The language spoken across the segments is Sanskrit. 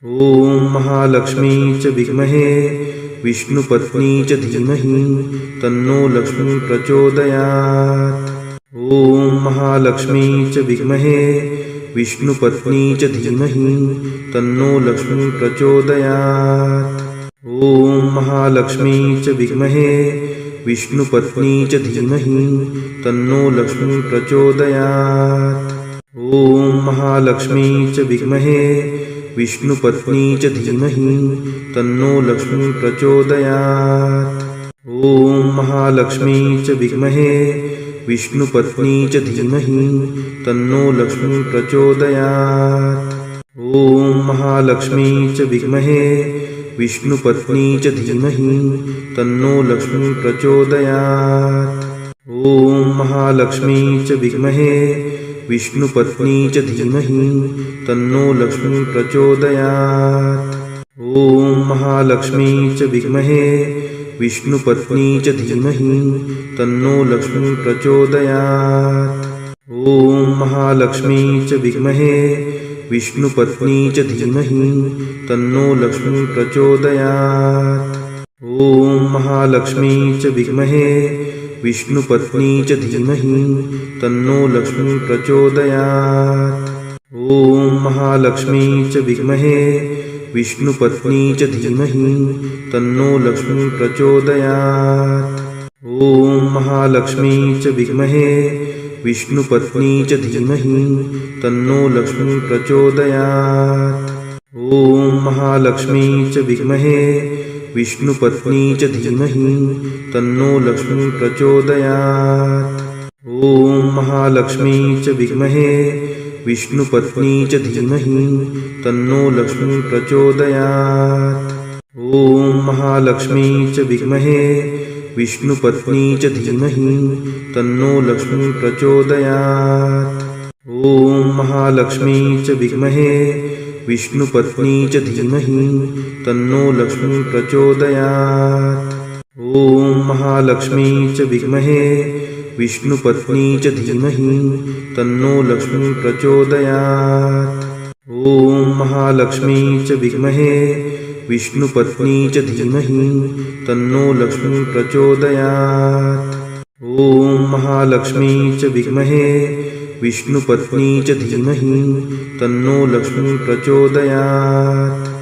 ॐ महालक्ष्मी च विद्महे विष्णुपत्नी च धीमहि तन्नो लक्ष्मी प्रचोदयात्। ॐ महालक्ष्मी च विद्महे विष्णुपत्नी च धीमहि तन्नो लक्ष्मी प्रचोदयात्। ॐ महालक्ष्मी च विद्महे विष्णुपत्नी च धीमहि तन्नो लक्ष्मी प्रचोदयात्। ॐ महालक्ष्मी च विद्महे विष्णुपत्नी च धीमहि तन्नो लक्ष्मी प्रचोदयात्। ॐ महालक्ष्मी च विद्महे विष्णुपत्नी च धीमहि तन्नो लक्ष्मी प्रचोदयात्। ॐ महालक्ष्मी च विद्महे विष्णुपत्नी च धीमहि तन्नो लक्ष्मी प्रचोदयात्। ॐ महालक्ष्मी च विद्महे विष्णुपत्नी च धीमहि तन्नो लक्ष्मी प्रचोदयात्। ॐ महालक्ष्मी च विद्महे विष्णुपत्नी च धीमहि तन्नो लक्ष्मी प्रचोदयात्। ॐ महालक्ष्मी च विद्महे विष्णुपत्नी च धीमहि तन्नो लक्ष्मी प्रचोदयात्। ॐ महालक्ष्मी च विद्महे विष्णुपत्नी च धीमहि तन्नो लक्ष्मी प्रचोदयात्। ॐ महालक्ष्मी च विद्महे विष्णुपत्नी च धीमहि तन्नो लक्ष्मी प्रचोदयात्। ॐ महालक्ष्मी च विद्महे विष्णुपत्नी च धीमहि तन्नो लक्ष्मी प्रचोदयात्। ॐ महालक्ष्मी च विद्महे विष्णुपत्नी च धीमहि तन्नो लक्ष्मी प्रचोदयात्। ॐ महालक्ष्मी च विद्महे विष्णुपत्नी च धीमहि तन्नो लक्ष्मी प्रचोदयात्। ॐ महालक्ष्मी च विद्महे विष्णुपत्नी च धीमहि तन्नो लक्ष्मी प्रचोदयात्। ॐ महालक्ष्मी च विद्महे विष्णुपत्नी च धीमहि तन्नो लक्ष्मी प्रचोदयात्। ॐ महालक्ष्मी च विद्महे विष्णुपत्नी च धीमहि तन्नो लक्ष्मी प्रचोदयात्। ॐ महालक्ष्मी च विद्महे विष्णुपत्नी च धीमहि तन्नो लक्ष्मी प्रचोदयात्। ॐ महालक्ष्मी च विद्महे विष्णुपत्नी च धीमहि तन्नो लक्ष्मी प्रचोदयात्।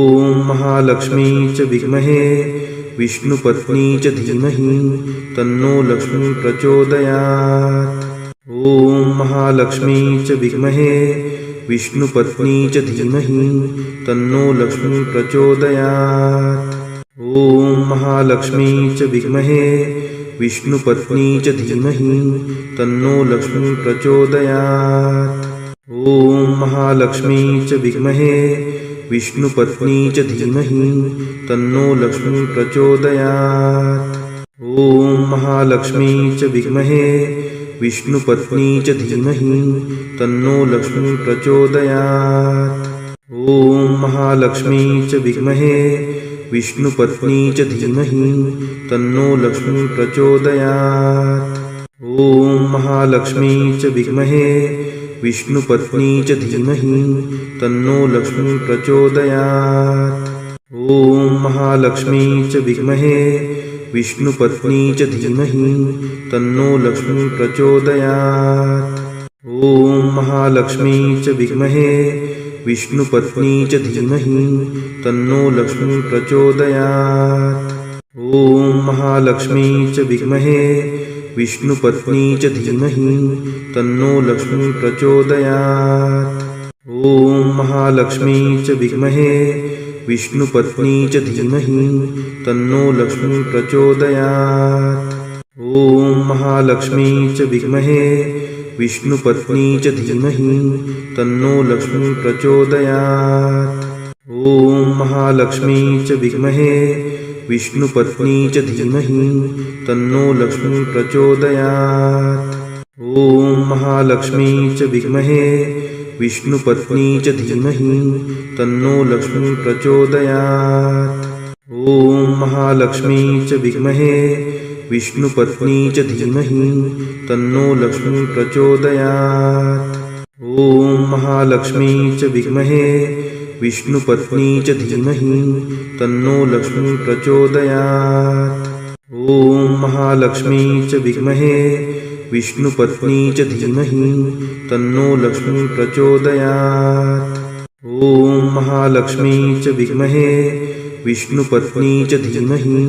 ॐ महालक्ष्मी च विद्महे विष्णुपत्नी च धीमहि तन्नो लक्ष्मी प्रचोदयात्। ॐ महालक्ष्मी च विद्महे विष्णुपत्नी च धीमहि तन्नो लक्ष्मी प्रचोदयात्। ॐ महालक्ष्मी च विद्महे विष्णुपत्नी च धीमहि तन्नो लक्ष्मी प्रचोदयात्। ॐ महालक्ष्मी च विद्महे विष्णुपत्नी च धीमहि तन्नो लक्ष्मी प्रचोदयात्। ॐ महालक्ष्मी च विद्महे विष्णुपत्नी च धीमहि तन्नो लक्ष्मी प्रचोदयात्। ॐ महालक्ष्मी च विद्महे विष्णुपत्नी च धीमहि तन्नो लक्ष्मी प्रचोदयात्। ॐ महालक्ष्मी च विद्महे विष्णुपत्नी च धीमहि तन्नो लक्ष्मी प्रचोदयात्। ॐ महालक्ष्मी च विद्महे विष्णुपत्नी च धीमहि तन्नो लक्ष्मी प्रचोदयात्। ॐ महालक्ष्मी च विद्महे विष्णुपत्नी च धीमहि तन्नो लक्ष्मी प्रचोदयात्। ॐ महालक्ष्मी च विद्महे विष्णुपत्नी च धीमहि तन्नो लक्ष्मी प्रचोदयात्। ॐ महालक्ष्मी च विद्महे विष्णुपत्नी च धीमहि तन्नो लक्ष्मी प्रचोदयात्। ॐ महालक्ष्मी च विद्महे विष्णुपत्नी च धीमहि तन्नो लक्ष्मी प्रचोदयात्। ॐ महालक्ष्मी च विद्महे विष्णुपत्नी च धीमहि तन्नो लक्ष्मी प्रचोदयात्। ॐ महालक्ष्मी च विद्महे विष्णुपत्नी च धीमहि तन्नो लक्ष्मी प्रचोदयात्। ॐ महालक्ष्मी च विद्महे विष्णुपत्नी च धीमहि तन्नो लक्ष्मी प्रचोदयात्। ॐ महालक्ष्मी च विद्महे विष्णुपत्नी च धीमहि तन्नो लक्ष्मी प्रचोदयात्। ॐ महालक्ष्मी च विद्महे विष्णुपत्नी च धीमहि तन्नो लक्ष्मी प्रचोदयात्। ॐ महालक्ष्मी च विद्महे विष्णुपत्नी च धीमहि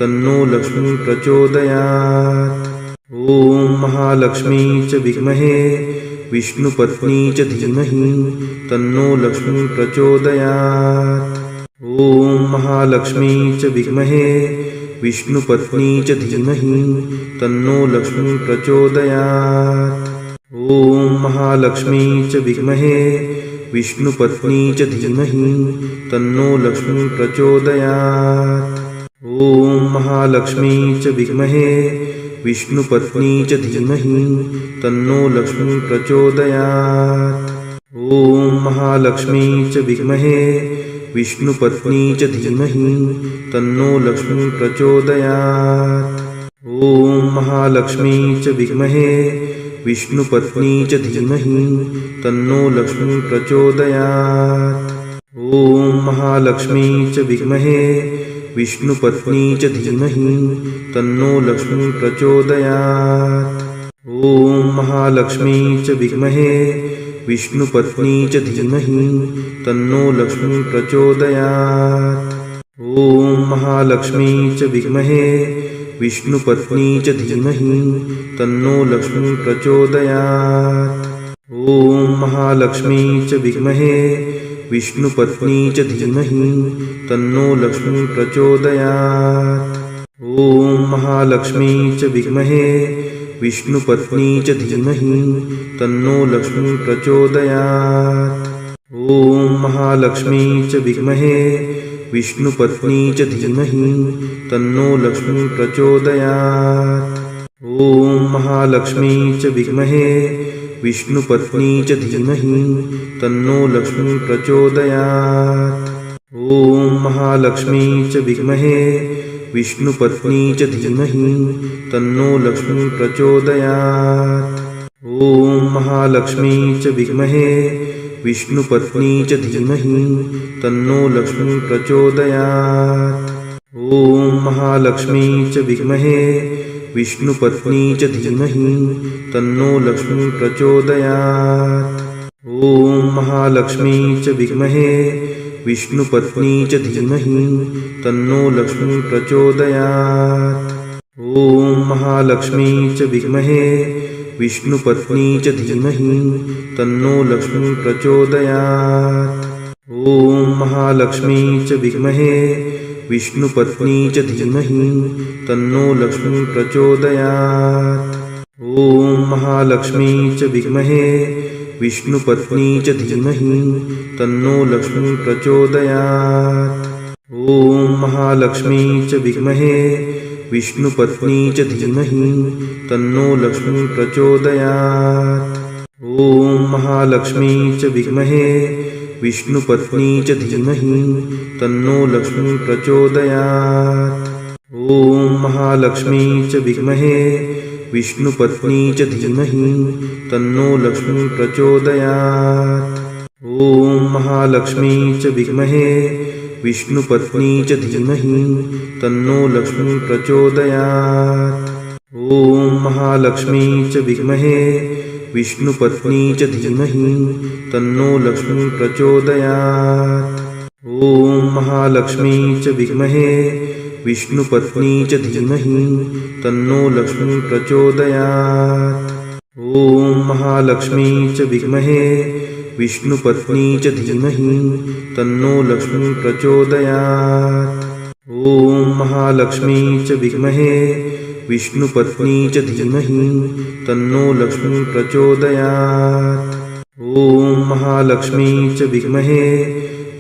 तन्नो लक्ष्मी प्रचोदयात्। ॐ महालक्ष्मी च विद्महे विष्णुपत्नी च धीमहि तन्नो लक्ष्मी प्रचोदयात्। ॐ महालक्ष्मी च विद्महे विष्णुपत्नी च धीमहि तन्नो लक्ष्मी प्रचोदयात्। ॐ महालक्ष्मी च विद्महे विष्णुपत्नी च धीमहि तन्नो लक्ष्मी प्रचोदयात्। ॐ महालक्ष्मी च विद्महे विष्णुपत्नी च धीमहि तन्नो लक्ष्मी प्रचोदयात्। ॐ महालक्ष्मी च विद्महे विष्णुपत्नी च धीमहि तन्नो लक्ष्मी प्रचोदयात्। ॐ महालक्ष्मी च विद्महे विष्णुपत्नी च धीमहि तन्नो लक्ष्मी प्रचोदयात्। ॐ महालक्ष्मी च विद्महे विष्णुपत्नी च धीमहि तन्नो लक्ष्मी प्रचोदयात्। ॐ महालक्ष्मी च विद्महे विष्णुपत्नी च धीमहि तन्नो लक्ष्मी प्रचोदयात्। ॐ महालक्ष्मी च विद्महे विष्णुपत्नी च धीमहि तन्नो लक्ष्मी प्रचोदयात्। ॐ महालक्ष्मी च विद्महे विष्णुपत्नी च धीमहि तन्नो लक्ष्मी प्रचोदयात्। ॐ महालक्ष्मी च विद्महे विष्णुपत्नी च धीमहि तन्नो लक्ष्मी प्रचोदयात्। ॐ महालक्ष्मी च विद्महे विष्णुपत्नी च धीमहि तन्नो लक्ष्मी प्रचोदयात्। ॐ महालक्ष्मी च विद्महे विष्णुपत्नी च धीमहि तन्नो लक्ष्मी प्रचोदयात्। ॐ महालक्ष्मी च विद्महे विष्णुपत्नी च धीमहि तन्नो लक्ष्मी प्रचोदयात्। ॐ महालक्ष्मी च विद्महे विष्णुपत्नी च धीमहि तन्नो लक्ष्मी प्रचोदयात्। ॐ महालक्ष्मी च विद्महे विष्णुपत्नी च धीमहि तन्नो लक्ष्मी प्रचोदयात्। ॐ महालक्ष्मी च विद्महे विष्णुपत्नी च धीमहि तन्नो लक्ष्मी प्रचोदयात्। ॐ महालक्ष्मी च विद्महे विष्णुपत्नी च धीमहि तन्नो लक्ष्मी प्रचोदयात्। ॐ महालक्ष्मी च विद्महे विष्णुपत्नी च धीमहि तन्नो लक्ष्मी प्रचोदयात्। ॐ महालक्ष्मी च विद्महे विष्णुपत्नी च धीमहि तन्नो लक्ष्मी प्रचोदयात्। ॐ महालक्ष्मी च विद्महे विष्णुपत्नी च धीमहि तन्नो लक्ष्मी प्रचोदयात्। ॐ महालक्ष्मी च विद्महे विष्णुपत्नी च धीमहि तन्नो लक्ष्मी प्रचोदयात्। ॐ महालक्ष्मी च विद्महे विष्णुपत्नी च धीमहि तन्नो लक्ष्मी प्रचोदयात्। ॐ महालक्ष्मी च विद्महे विष्णुपत्नी च धीमहि तन्नो लक्ष्मी प्रचोदयात्। ॐ महालक्ष्मी च विद्महे विष्णुपत्नी च धीमहि तन्नो लक्ष्मी प्रचोदयात्। ॐ महालक्ष्मी च विद्महे विष्णुपत्नी च धीमहि तन्नो लक्ष्मी प्रचोदयात्। ॐ महालक्ष्मी च विद्महे विष्णुपत्नी च धीमहि तन्नो लक्ष्मी प्रचोदयात्। ॐ महालक्ष्मी च विद्महे विष्णुपत्नी च धीमहि तन्नो लक्ष्मी प्रचोदयात्। ॐ महालक्ष्मी च विद्महे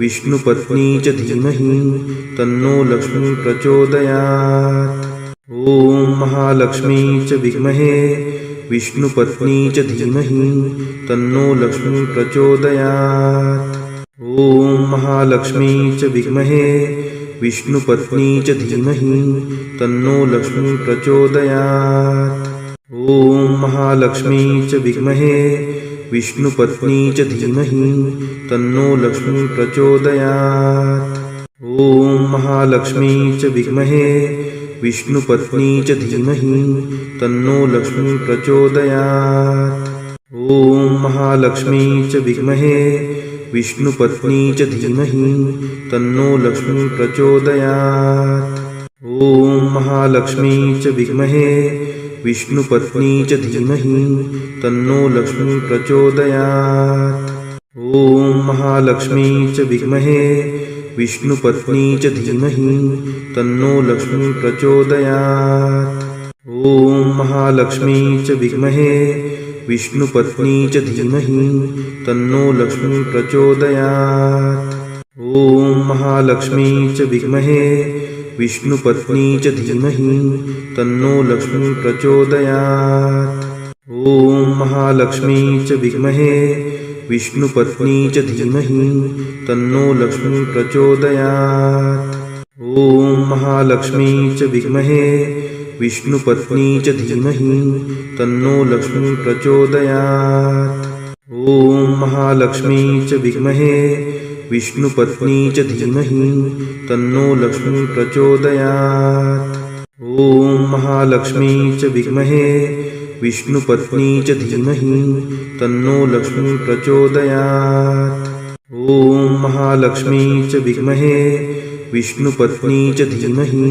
विष्णुपत्नी च धीमहि तन्नो लक्ष्मी प्रचोदयात्। ॐ महालक्ष्मी च विद्महे विष्णुपत्नी च धीमहि तन्नो लक्ष्मी प्रचोदयात्। ॐ महालक्ष्मी च विद्महे विष्णुपत्नी च धीमहि तन्नो लक्ष्मी प्रचोदयात्। ॐ महालक्ष्मी च विद्महे विष्णुपत्नी च धीमहि तन्नो लक्ष्मी प्रचोदयात्। ॐ महालक्ष्मी च विद्महे विष्णुपत्नी च धीमहि तन्नो लक्ष्मी प्रचोदयात्। ॐ महालक्ष्मी च विद्महे विष्णुपत्नी च धीमहि तन्नो लक्ष्मी प्रचोदयात्। ॐ महालक्ष्मी च विद्महे विष्णुपत्नी च धीमहि तन्नो लक्ष्मी प्रचोदयात्। ॐ महालक्ष्मी च विद्महे विष्णुपत्नी च धीमहि तन्नो लक्ष्मी प्रचोदयात्। ॐ महालक्ष्मी च विद्महे विष्णुपत्नी च धीमहि तन्नो लक्ष्मी प्रचोदयात्। ॐ महालक्ष्मी च विद्महे विष्णुपत्नी च धीमहि तन्नो लक्ष्मी प्रचोदयात्। ॐ महालक्ष्मी च विद्महे विष्णुपत्नी च धीमहि तन्नो लक्ष्मी प्रचोदयात्। ॐ महालक्ष्मी च विद्महे विष्णुपत्नी च धीमहि तन्नो लक्ष्मी प्रचोदयात्। ॐ महालक्ष्मी च विद्महे विष्णुपत्नी च धीमहि तन्नो लक्ष्मी प्रचोदयात्। ॐ महालक्ष्मी च विद्महे विष्णुपत्नी च धीमहि तन्नो लक्ष्मी प्रचोदयात्। ॐ महालक्ष्मी च विद्महे विष्णुपत्नी च धीमहि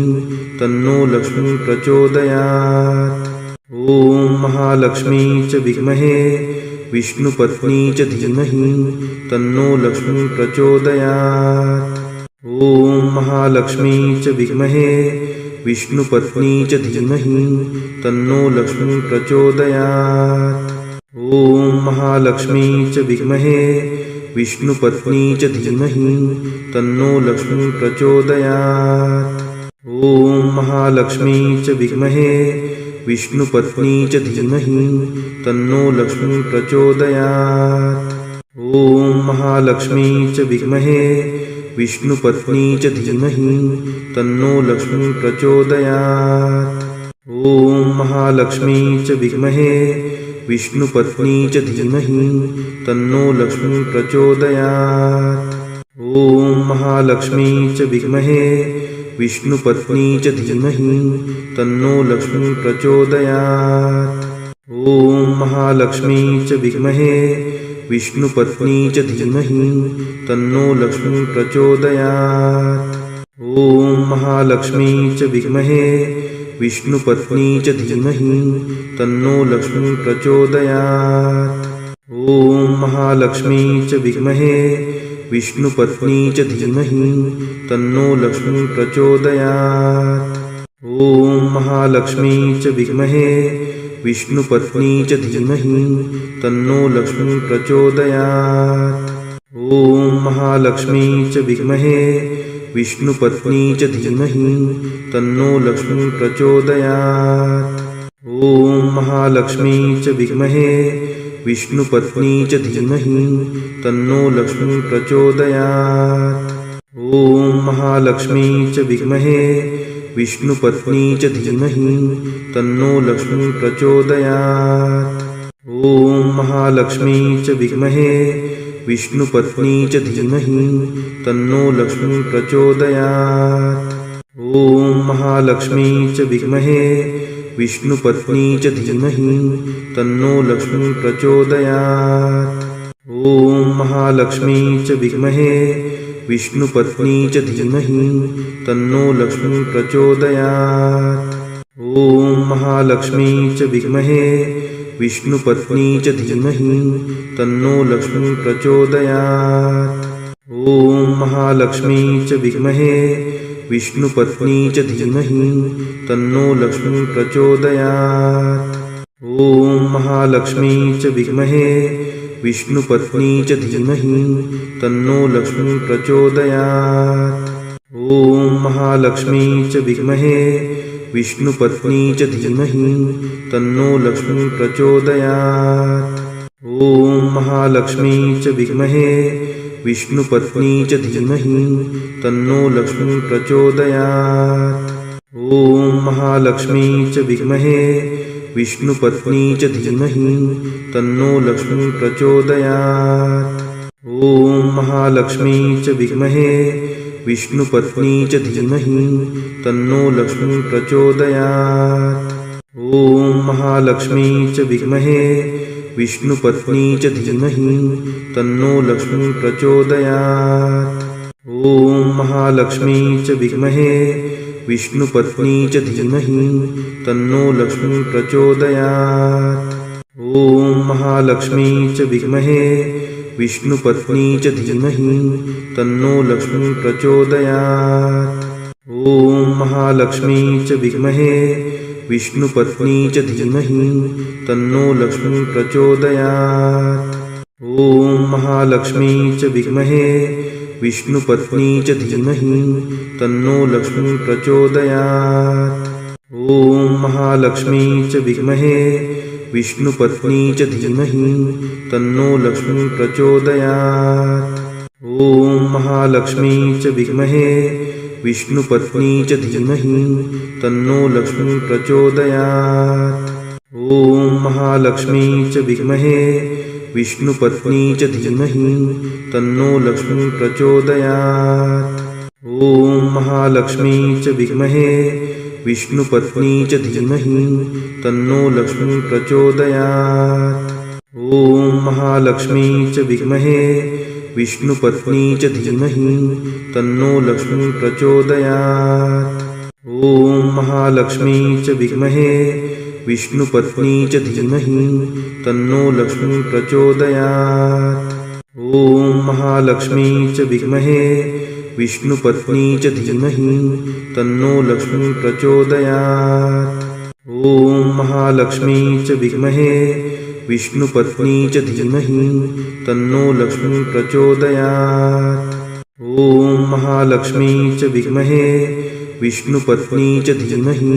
तन्नो लक्ष्मी प्रचोदयात्। ॐ महालक्ष्मी च विद्महे विष्णुपत्नी च धीमहि तन्नो लक्ष्मी प्रचोदयात्। ॐ महालक्ष्मी च विद्महे विष्णुपत्नी च धीमहि तन्नो लक्ष्मी प्रचोदयात्। ॐ महालक्ष्मी च विद्महे विष्णुपत्नी च धीमहि तन्नो लक्ष्मी प्रचोदयात्। ॐ महालक्ष्मी च विद्महे विष्णुपत्नी च धीमहि तन्नो लक्ष्मी प्रचोदयात्। ॐ महालक्ष्मी च विद्महे विष्णुपत्नी च धीमहि तन्नो लक्ष्मी प्रचोदयात्। ॐ महालक्ष्मी च विद्महे विष्णुपत्नी च धीमहि तन्नो लक्ष्मी प्रचोदयात्। ॐ महालक्ष्मी च विद्महे विष्णुपत्नी च धीमहि तन्नो लक्ष्मी प्रचोदयात्। ॐ महालक्ष्मी च विद्महे विष्णुपत्नी च धीमहि तन्नो लक्ष्मी प्रचोदयात्। ॐ महालक्ष्मी च विद्महे विष्णुपत्नी च धीमहि तन्नो लक्ष्मी प्रचोदयात्। ॐ महालक्ष्मी च विद्महे विष्णुपत्नी च धीमहि तन्नो लक्ष्मी प्रचोदयात्। ॐ महालक्ष्मी च विद्महे विष्णुपत्नी च धीमहि तन्नो लक्ष्मी प्रचोदयात्। ॐ महालक्ष्मी च विद्महे विष्णुपत्नी च धीमहि तन्नो लक्ष्मी प्रचोदयात्। ॐ महालक्ष्मी च विद्महे विष्णुपत्नी च धीमहि तन्नो लक्ष्मी प्रचोदयात्। ॐ महालक्ष्मी च विद्महे विष्णुपत्नी च धीमहि तन्नो लक्ष्मी प्रचोदयात्। ॐ महालक्ष्मी च विद्महे विष्णुपत्नी च धीमहि तन्नो लक्ष्मी प्रचोदयात्। ॐ महालक्ष्मी च विद्महे विष्णुपत्नी च धीमहि तन्नो लक्ष्मी प्रचोदयात्। ॐ महालक्ष्मी च विद्महे विष्णुपत्नी च धीमहि तन्नो लक्ष्मी प्रचोदयात्। ॐ महालक्ष्मी च विद्महे विष्णुपत्नी च धीमहि तन्नो लक्ष्मी प्रचोदयात्। ॐ महालक्ष्मी च विद्महे विष्णुपत्नी च धीमहि तन्नो लक्ष्मी प्रचोदयात्। ॐ महालक्ष्मी च विद्महे विष्णुपत्नी च धीमहि तन्नो लक्ष्मी प्रचोदयात्। ॐ महालक्ष्मी च विद्महे विष्णुपत्नी च धीमहि तन्नो लक्ष्मी प्रचोदयात्। ॐ महालक्ष्मी च विद्महे विष्णुपत्नी च धीमहि तन्नो लक्ष्मी प्रचोदयात्। ॐ महालक्ष्मी च विद्महे विष्णुपत्नी च धीमहि तन्नो लक्ष्मी प्रचोदयात्। ॐ महालक्ष्मी च विद्महे विष्णुपत्नी च धीमहि तन्नो लक्ष्मी प्रचोदयात्। ॐ महालक्ष्मी च विद्महे विष्णुपत्नी च धीमहि तन्नो लक्ष्मी प्रचोदयात्। ॐ महालक्ष्मी च विद्महे विष्णुपत्नी च धीमहि तन्नो लक्ष्मी प्रचोदयात्। ॐ महालक्ष्मी च विद्महे विष्णुपत्नी च धीमहि तन्नो लक्ष्मी प्रचोदयात्। ॐ महालक्ष्मी च विद्महे विष्णुपत्नी च धीमहि तन्नो लक्ष्मी प्रचोदयात्। ॐ महालक्ष्मी च विद्महे विष्णुपत्नी च धीमहि तन्नो लक्ष्मी प्रचोदयात्। ॐ महालक्ष्मी च विद्महे विष्णुपत्नी च धीमहि तन्नो लक्ष्मी प्रचोदयात्। ॐ महालक्ष्मी च विद्महे विष्णुपत्नी च धीमहि तन्नो लक्ष्मी प्रचोदयात्। ॐ महालक्ष्मी च विद्महे विष्णुपत्नी च धीमहि तन्नो लक्ष्मी प्रचोदयात्। ॐ महालक्ष्मी च विद्महे विष्णुपत्नी च धीमहि तन्नो लक्ष्मी प्रचोदयात्। ॐ महालक्ष्मी च विद्महे विष्णुपत्नी च धीमहि तन्नो लक्ष्मी प्रचोदयात्। ॐ महालक्ष्मी च विद्महे विष्णुपत्नी च धीमहि तन्नो लक्ष्मी प्रचोदयात्। ॐ महालक्ष्मी च विद्महे विष्णुपत्नी च धीमहि तन्नो लक्ष्मी प्रचोदयात्। ॐ महालक्ष्मी च विद्महे विष्णुपत्नी च धीमहि तन्नो लक्ष्मी प्रचोदयात्। ॐ महालक्ष्मी च विद्महे विष्णुपत्नी च धीमहि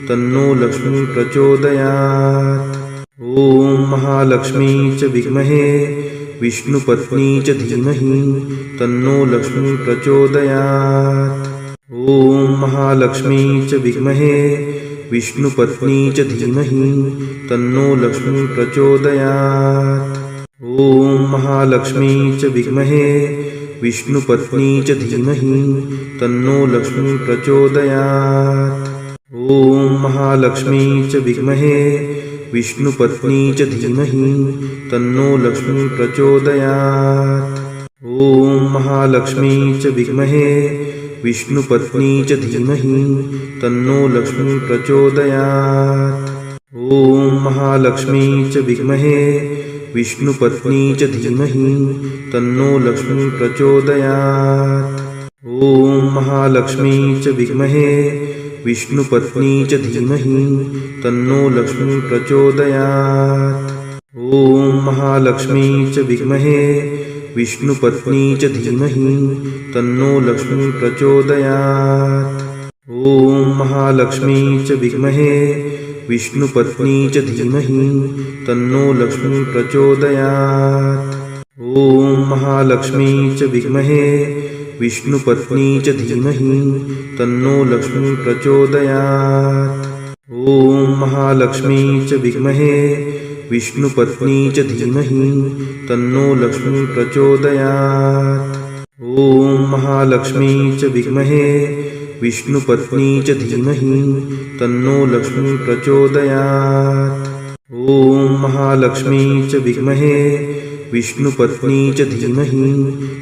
तन्नो लक्ष्मी प्रचोदयात्। ॐ महालक्ष्मी च विद्महे विष्णुपत्नी च धीमहि तन्नो लक्ष्मी प्रचोदयात्। ॐ महालक्ष्मी च विद्महे विष्णुपत्नी च धीमहि तन्नो लक्ष्मी प्रचोदयात्। ॐ महालक्ष्मी च विद्महे विष्णुपत्नी च धीमहि तन्नो लक्ष्मी प्रचोदयात्। ॐ महालक्ष्मी च विद्महे विष्णुपत्नी च धीमहि तन्नो लक्ष्मी प्रचोदयात्। ॐ महालक्ष्मी च विद्महे विष्णुपत्नी च धीमहि तन्नो लक्ष्मी प्रचोदयात्। ॐ महालक्ष्मी च विद्महे विष्णुपत्नी च धीमहि तन्नो लक्ष्मी प्रचोदयात्। ॐ महालक्ष्मी च विद्महे विष्णुपत्नी च धीमहि तन्नो लक्ष्मी प्रचोदयात्। ॐ महालक्ष्मी च विद्महे विष्णुपत्नी च धीमहि तन्नो लक्ष्मी प्रचोदयात्। ॐ महालक्ष्मी च विद्महे विष्णुपत्नी च धीमहि तन्नो लक्ष्मी प्रचोदयात्। ॐ महालक्ष्मी च विद्महे विष्णुपत्नी च धीमहि तन्नो लक्ष्मी प्रचोदयात्। ॐ महालक्ष्मी च विद्महे विष्णुपत्नी च धीमहि तन्नो लक्ष्मी प्रचोदयात्। ॐ महालक्ष्मी च विद्महे विष्णुपत्नी च धीमहि तन्नो लक्ष्मी प्रचोदयात्। ॐ महालक्ष्मी च विद्महे विष्णुपत्नी च धीमहि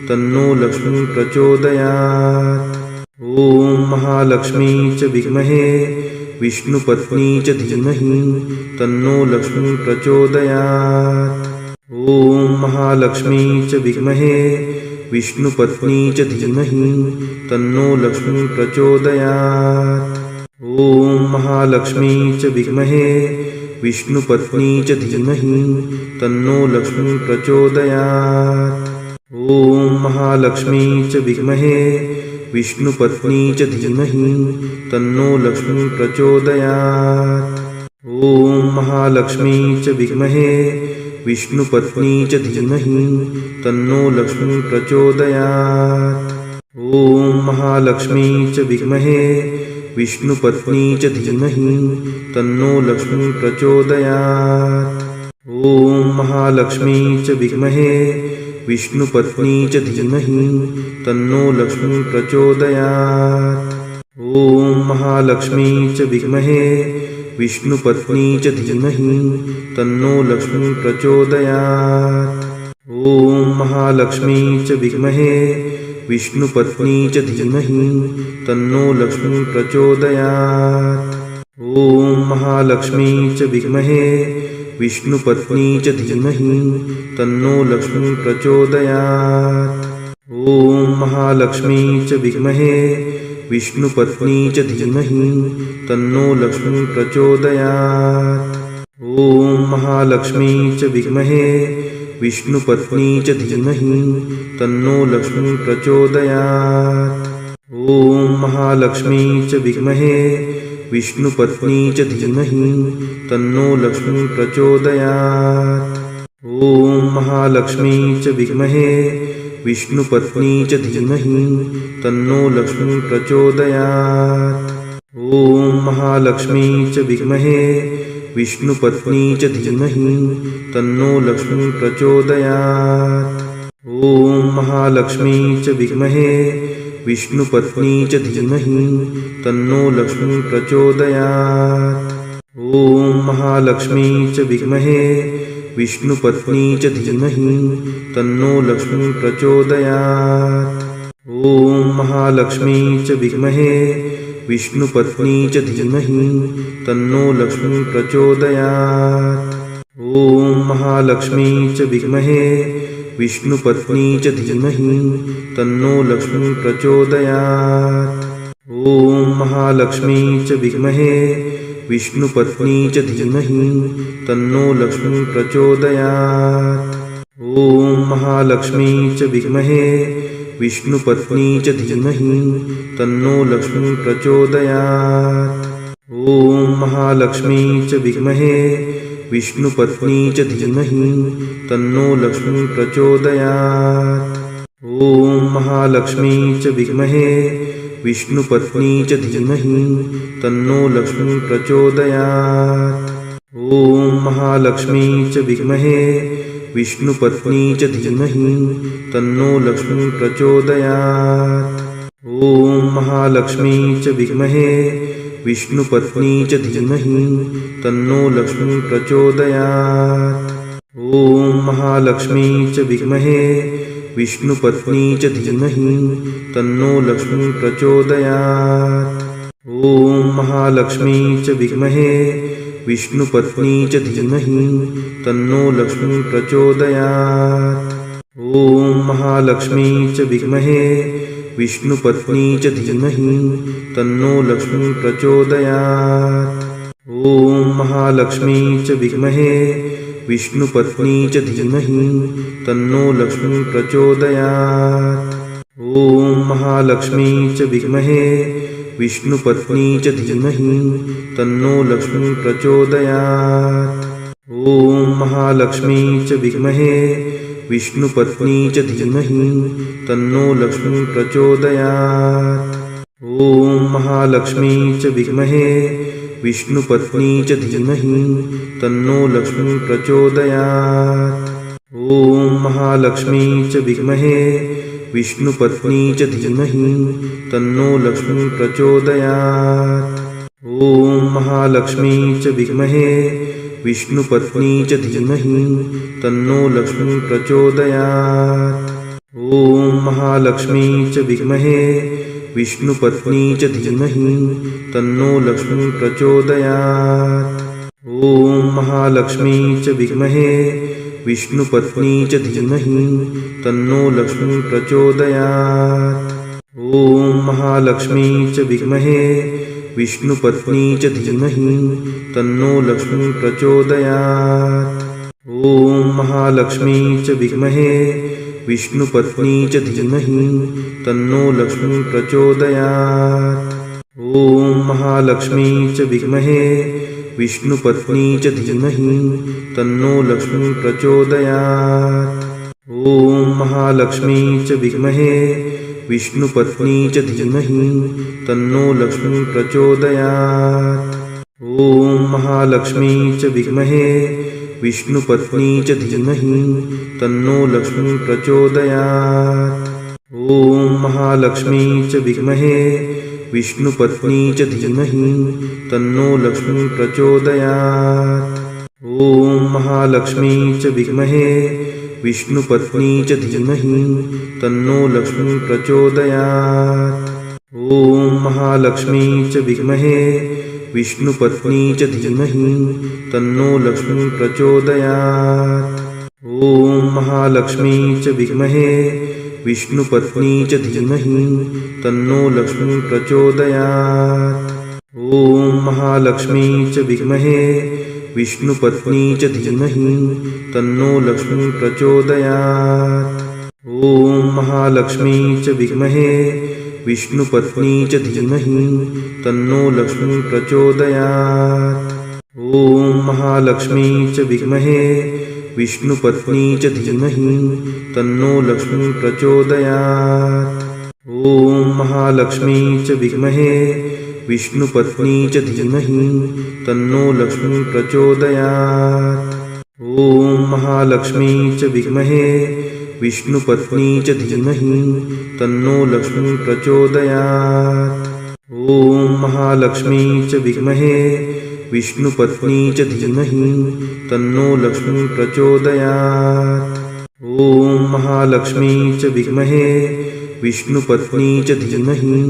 तन्नो लक्ष्मी प्रचोदयात्। ॐ महालक्ष्मी च विद्महे विष्णुपत्नी च धीमहि तन्नो लक्ष्मी प्रचोदयात्। ॐ महालक्ष्मी च विद्महे विष्णुपत्नी च धीमहि तन्नो लक्ष्मी प्रचोदयात्। ॐ महालक्ष्मी च विद्महे विष्णुपत्नी च धीमहि तन्नो लक्ष्मी प्रचोदयात्। ॐ महालक्ष्मी च विद्महे विष्णुपत्नी च धीमहि तन्नो लक्ष्मी प्रचोदयात्। ॐ महालक्ष्मी च विद्महे विष्णुपत्नी च धीमहि तन्नो लक्ष्मी प्रचोदयात्। ॐ महालक्ष्मी च विद्महे विष्णुपत्नी च धीमहि तन्नो लक्ष्मी प्रचोदयात्। ॐ महालक्ष्मी च विद्महे विष्णुपत्नी च धीमहि तन्नो लक्ष्मी प्रचोदयात्। ॐ महालक्ष्मी च विद्महे विष्णुपत्नी च धीमहि तन्नो लक्ष्मी प्रचोदयात्। ॐ महालक्ष्मी च विद्महे विष्णुपत्नी च धीमहि तन्नो लक्ष्मी प्रचोदयात्। ॐ महालक्ष्मी च विद्महे विष्णुपत्नी च धीमहि तन्नो लक्ष्मी प्रचोदयात्। ॐ महालक्ष्मी च विद्महे विष्णुपत्नी च धीमहि तन्नो लक्ष्मी प्रचोदयात्। ॐ महालक्ष्मी च विद्महे विष्णुपत्नी च धीमहि तन्नो लक्ष्मी प्रचोदयात्। ॐ महालक्ष्मी च विद्महे विष्णुपत्नी च धीमहि तन्नो लक्ष्मी प्रचोदयात्। ॐ महालक्ष्मी च विद्महे विष्णुपत्नी च धीमहि तन्नो लक्ष्मी प्रचोदयात्। ॐ महालक्ष्मी च विद्महे विष्णुपत्नी च धीमहि तन्नो लक्ष्मी प्रचोदयात्। ॐ महालक्ष्मी च विद्महे विष्णुपत्नी च धीमहि तन्नो लक्ष्मी प्रचोदयात्। ॐ महालक्ष्मी च विद्महे विष्णुपत्नी च धीमहि तन्नो लक्ष्मी प्रचोदयात्। ॐ महालक्ष्मी च विद्महे विष्णुपत्नी च धीमहि तन्नो लक्ष्मी प्रचोदयात्। ॐ महालक्ष्मी च विद्महे विष्णुपत्नी च धीमहि तन्नो लक्ष्मी प्रचोदयात्। ॐ महालक्ष्मी च विद्महे विष्णुपत्नी च धीमहि तन्नो लक्ष्मी प्रचोदयात्। ॐ महालक्ष्मी च विद्महे विष्णुपत्नी च धीमहि तन्नो लक्ष्मी प्रचोदयात्। ॐ महालक्ष्मी च विद्महे विष्णुपत्नी च धीमहि तन्नो लक्ष्मी प्रचोदयात्। ॐ महालक्ष्मी च विद्महे विष्णुपत्नी च धीमहि तन्नो लक्ष्मी प्रचोदयात्। ॐ महालक्ष्मी च विद्महे विष्णुपत्नी च धीमहि तन्नो लक्ष्मी प्रचोदयात्। ॐ महालक्ष्मी च विद्महे विष्णुपत्नी च धीमहि तन्नो लक्ष्मी प्रचोदयात्। ॐ महालक्ष्मी च विद्महे विष्णुपत्नी च धीमहि तन्नो लक्ष्मी प्रचोदयात्। ॐ महालक्ष्मी च विद्महे विष्णुपत्नी च धीमहि तन्नो लक्ष्मी प्रचोदयात्। ॐ महालक्ष्मी च विद्महे विष्णुपत्नी च धीमहि तन्नो लक्ष्मी प्रचोदयात्। ॐ महालक्ष्मी च विद्महे विष्णुपत्नी च धीमहि तन्नो लक्ष्मी प्रचोदयात्। ॐ महालक्ष्मी च विद्महे विष्णुपत्नी च धीमहि तन्नो लक्ष्मी प्रचोदयात्। ॐ महालक्ष्मी च विद्महे विष्णुपत्नी च धीमहि तन्नो लक्ष्मी प्रचोदयात्। ॐ महालक्ष्मी च विद्महे विष्णुपत्नी च धीमहि तन्नो लक्ष्मी प्रचोदयात्। ॐ महालक्ष्मी च विद्महे विष्णुपत्नी च धीमहि तन्नो लक्ष्मी प्रचोदयात्। ॐ महालक्ष्मी च विद्महे विष्णुपत्नी च धीमहि तन्नो लक्ष्मी प्रचोदयात्। ॐ महालक्ष्मी च विद्महे विष्णुपत्नी च धीमहि तन्नो लक्ष्मी प्रचोदयात्। ॐ महालक्ष्मी च विद्महे विष्णुपत्नी च धीमहि तन्नो लक्ष्मी प्रचोदयात्। ॐ महालक्ष्मी च विद्महे विष्णुपत्नी च धीमहि तन्नो लक्ष्मी प्रचोदयात्। ॐ महालक्ष्मी च विद्महे विष्णुपत्नी च धीमहि तन्नो लक्ष्मी प्रचोदयात्। ॐ महालक्ष्मी च विद्महे विष्णुपत्नी च धीमहि तन्नो लक्ष्मी प्रचोदयात्। ॐ महालक्ष्मी च विद्महे विष्णुपत्नी च धीमहि तन्नो लक्ष्मी प्रचोदयात्। ॐ महालक्ष्मी च विद्महे विष्णुपत्नी च धीमहि तन्नो लक्ष्मी प्रचोदयात्। ॐ महालक्ष्मी च विद्महे विष्णुपत्नी च धीमहि तन्नो लक्ष्मी प्रचोदयात्। ॐ महालक्ष्मी च विद्महे विष्णुपत्नी च धीमहि तन्नो लक्ष्मी प्रचोदयात्। ॐ महालक्ष्मी च विद्महे विष्णुपत्नी च धीमहि तन्नो लक्ष्मी प्रचोदयात्। ॐ महालक्ष्मी च विद्महे विष्णुपत्नी च धीमहि तन्नो लक्ष्मी प्रचोदयात्। ॐ महालक्ष्मी च विद्महे विष्णुपत्नी च धीमहि तन्नो लक्ष्मी प्रचोदयात्। ॐ महालक्ष्मी च विद्महे विष्णुपत्नी च धीमहि तन्नो लक्ष्मी प्रचोदयात्। ॐ महालक्ष्मी च विद्महे विष्णुपत्नी च धीमहि तन्नो लक्ष्मी प्रचोदयात्। ॐ महालक्ष्मी च विद्महे विष्णुपत्नी च धीमहि तन्नो लक्ष्मी प्रचोदयात्। ॐ महालक्ष्मी च विद्महे विष्णुपत्नी च धीमहि तन्नो लक्ष्मी प्रचोदयात्। ॐ महालक्ष्मी च विद्महे विष्णुपत्नी च धीमहि तन्नो लक्ष्मी प्रचोदयात्। ॐ महालक्ष्मी च विद्महे विष्णुपत्नी च धीमहि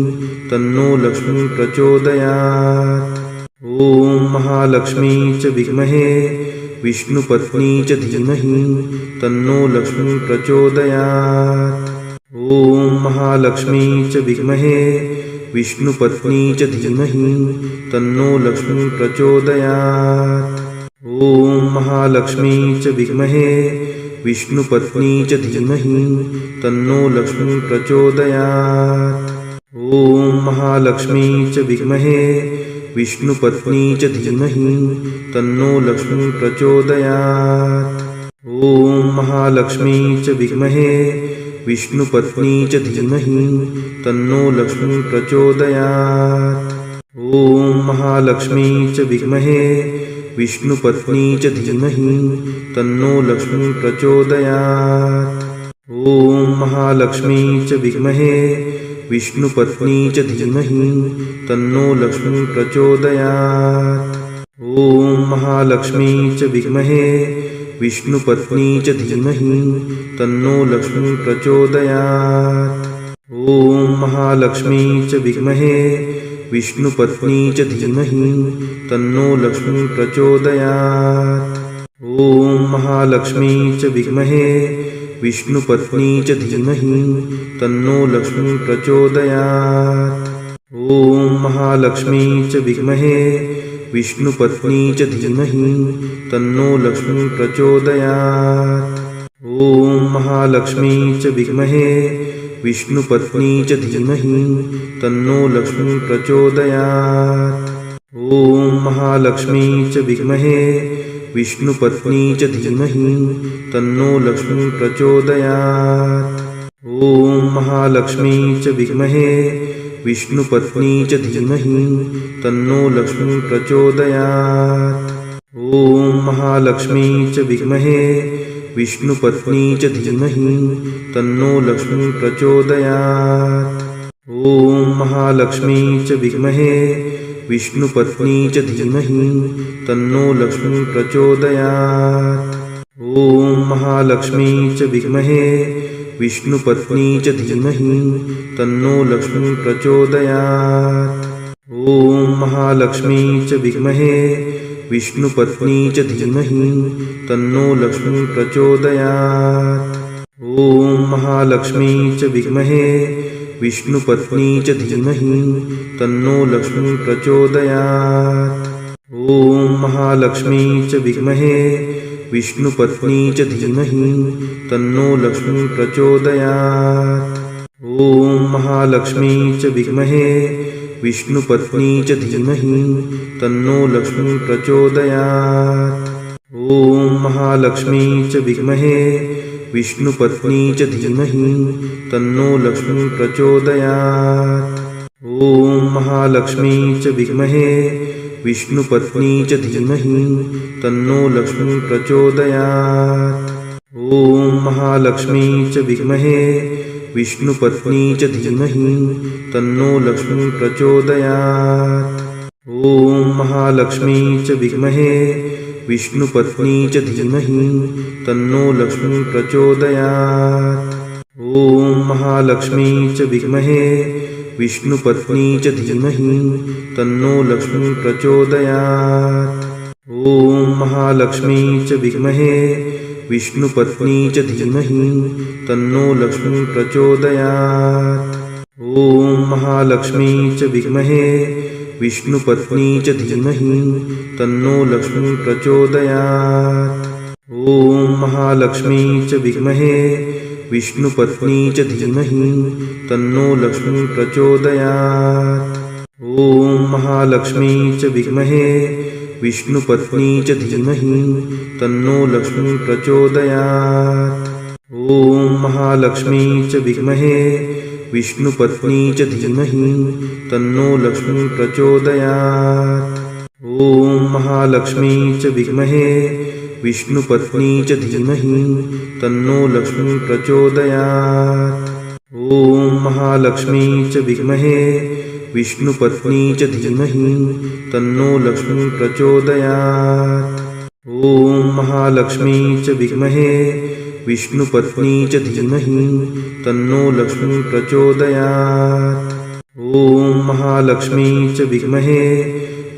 तन्नो लक्ष्मी प्रचोदयात्। ॐ महालक्ष्मी च विद्महे विष्णुपत्नी च धीमहि तन्नो लक्ष्मी प्रचोदयात्। ॐ महालक्ष्मी च विद्महे विष्णुपत्नी च धीमहि तन्नो लक्ष्मी प्रचोदयात्। ॐ महालक्ष्मी च विद्महे विष्णुपत्नी च धीमहि तन्नो लक्ष्मी प्रचोदयात्। ॐ महालक्ष्मी च विद्महे विष्णुपत्नी च धीमहि तन्नो लक्ष्मी प्रचोदयात्। ॐ महालक्ष्मी च विद्महे विष्णुपत्नी च धीमहि तन्नो लक्ष्मी प्रचोदयात्। ॐ महालक्ष्मी च विद्महे विष्णुपत्नी च धीमहि तन्नो लक्ष्मी प्रचोदयात्। ॐ महालक्ष्मी च विद्महे विष्णुपत्नी च धीमहि तन्नो लक्ष्मी प्रचोदयात्। ॐ महालक्ष्मी च विद्महे विष्णुपत्नी च धीमहि तन्नो लक्ष्मी प्रचोदयात्। ॐ महालक्ष्मी च विद्महे विष्णुपत्नी च धीमहि तन्नो लक्ष्मी प्रचोदयात्। ॐ महालक्ष्मी च विद्महे विष्णुपत्नी च धीमहि तन्नो लक्ष्मी प्रचोदयात्। ॐ महालक्ष्मी च विद्महे विष्णुपत्नी च धीमहि तन्नो लक्ष्मी प्रचोदयात्। ॐ महालक्ष्मी च विद्महे विष्णुपत्नी च धीमहि तन्नो लक्ष्मी प्रचोदयात्। ॐ महालक्ष्मी च विद्महे विष्णुपत्नी च धीमहि तन्नो लक्ष्मी प्रचोदयात्। ॐ महालक्ष्मी च विद्महे विष्णुपत्नी च धीमहि तन्नो लक्ष्मी प्रचोदयात्। ॐ महालक्ष्मी च विद्महे विष्णुपत्नी च धीमहि तन्नो लक्ष्मी प्रचोदयात्। ॐ महालक्ष्मी च विद्महे विष्णुपत्नी च धीमहि तन्नो लक्ष्मी प्रचोदयात्। ॐ महालक्ष्मी च विद्महे विष्णुपत्नी च धीमहि तन्नो लक्ष्मी प्रचोदयात्। ॐ महालक्ष्मी च विद्महे विष्णुपत्नी च धीमहि तन्नो लक्ष्मी प्रचोदयात्। ॐ महालक्ष्मी च विद्महे विष्णुपत्नी च धीमहि तन्नो लक्ष्मी प्रचोदयात्। ॐ महालक्ष्मी च विद्महे विष्णुपत्नी च धीमहि तन्नो लक्ष्मी प्रचोदयात्। ॐ महालक्ष्मी च विद्महे विष्णुपत्नी च धीमहि तन्नो लक्ष्मी प्रचोदयात्। ॐ महालक्ष्मी च विद्महे विष्णुपत्नी च धीमहि तन्नो लक्ष्मी प्रचोदयात्। ॐ महालक्ष्मी च विद्महे विष्णुपत्नी च धीमहि तन्नो लक्ष्मी प्रचोदयात्। ॐ महालक्ष्मी च विद्महे विष्णुपत्नी च धीमहि तन्नो लक्ष्मी प्रचोदयात्। ॐ महालक्ष्मी च विद्महे विष्णुपत्नी च धीमहि तन्नो लक्ष्मी प्रचोदयात्। ॐ महालक्ष्मी च विद्महे विष्णुपत्नी च धीमहि तन्नो लक्ष्मी प्रचोदयात्। ॐ महालक्ष्मी च विद्महे विष्णुपत्नी च धीमहि तन्नो लक्ष्मी प्रचोदयात्। ॐ महालक्ष्मी च विद्महे विष्णुपत्नी च धीमहि तन्नो लक्ष्मी प्रचोदयात्। ॐ महालक्ष्मी च विद्महे विष्णुपत्नी च धीमहि तन्नो लक्ष्मी प्रचोदयात्। ॐ महालक्ष्मी च विद्महे विष्णुपत्नी च धीमहि तन्नो लक्ष्मी प्रचोदयात्। ॐ महालक्ष्मी च विद्महे विष्णुपत्नी च धीमहि तन्नो लक्ष्मी प्रचोदयात्। ॐ महालक्ष्मी च विद्महे विष्णुपत्नी च धीमहि तन्नो लक्ष्मी प्रचोदयात्। ॐ महालक्ष्मी च विद्महे विष्णुपत्नी च धीमहि तन्नो लक्ष्मी प्रचोदयात्। ॐ महालक्ष्मी च विद्महे विष्णुपत्नी च धीमहि तन्नो लक्ष्मी प्रचोदयात्। ॐ महालक्ष्मी च विद्महे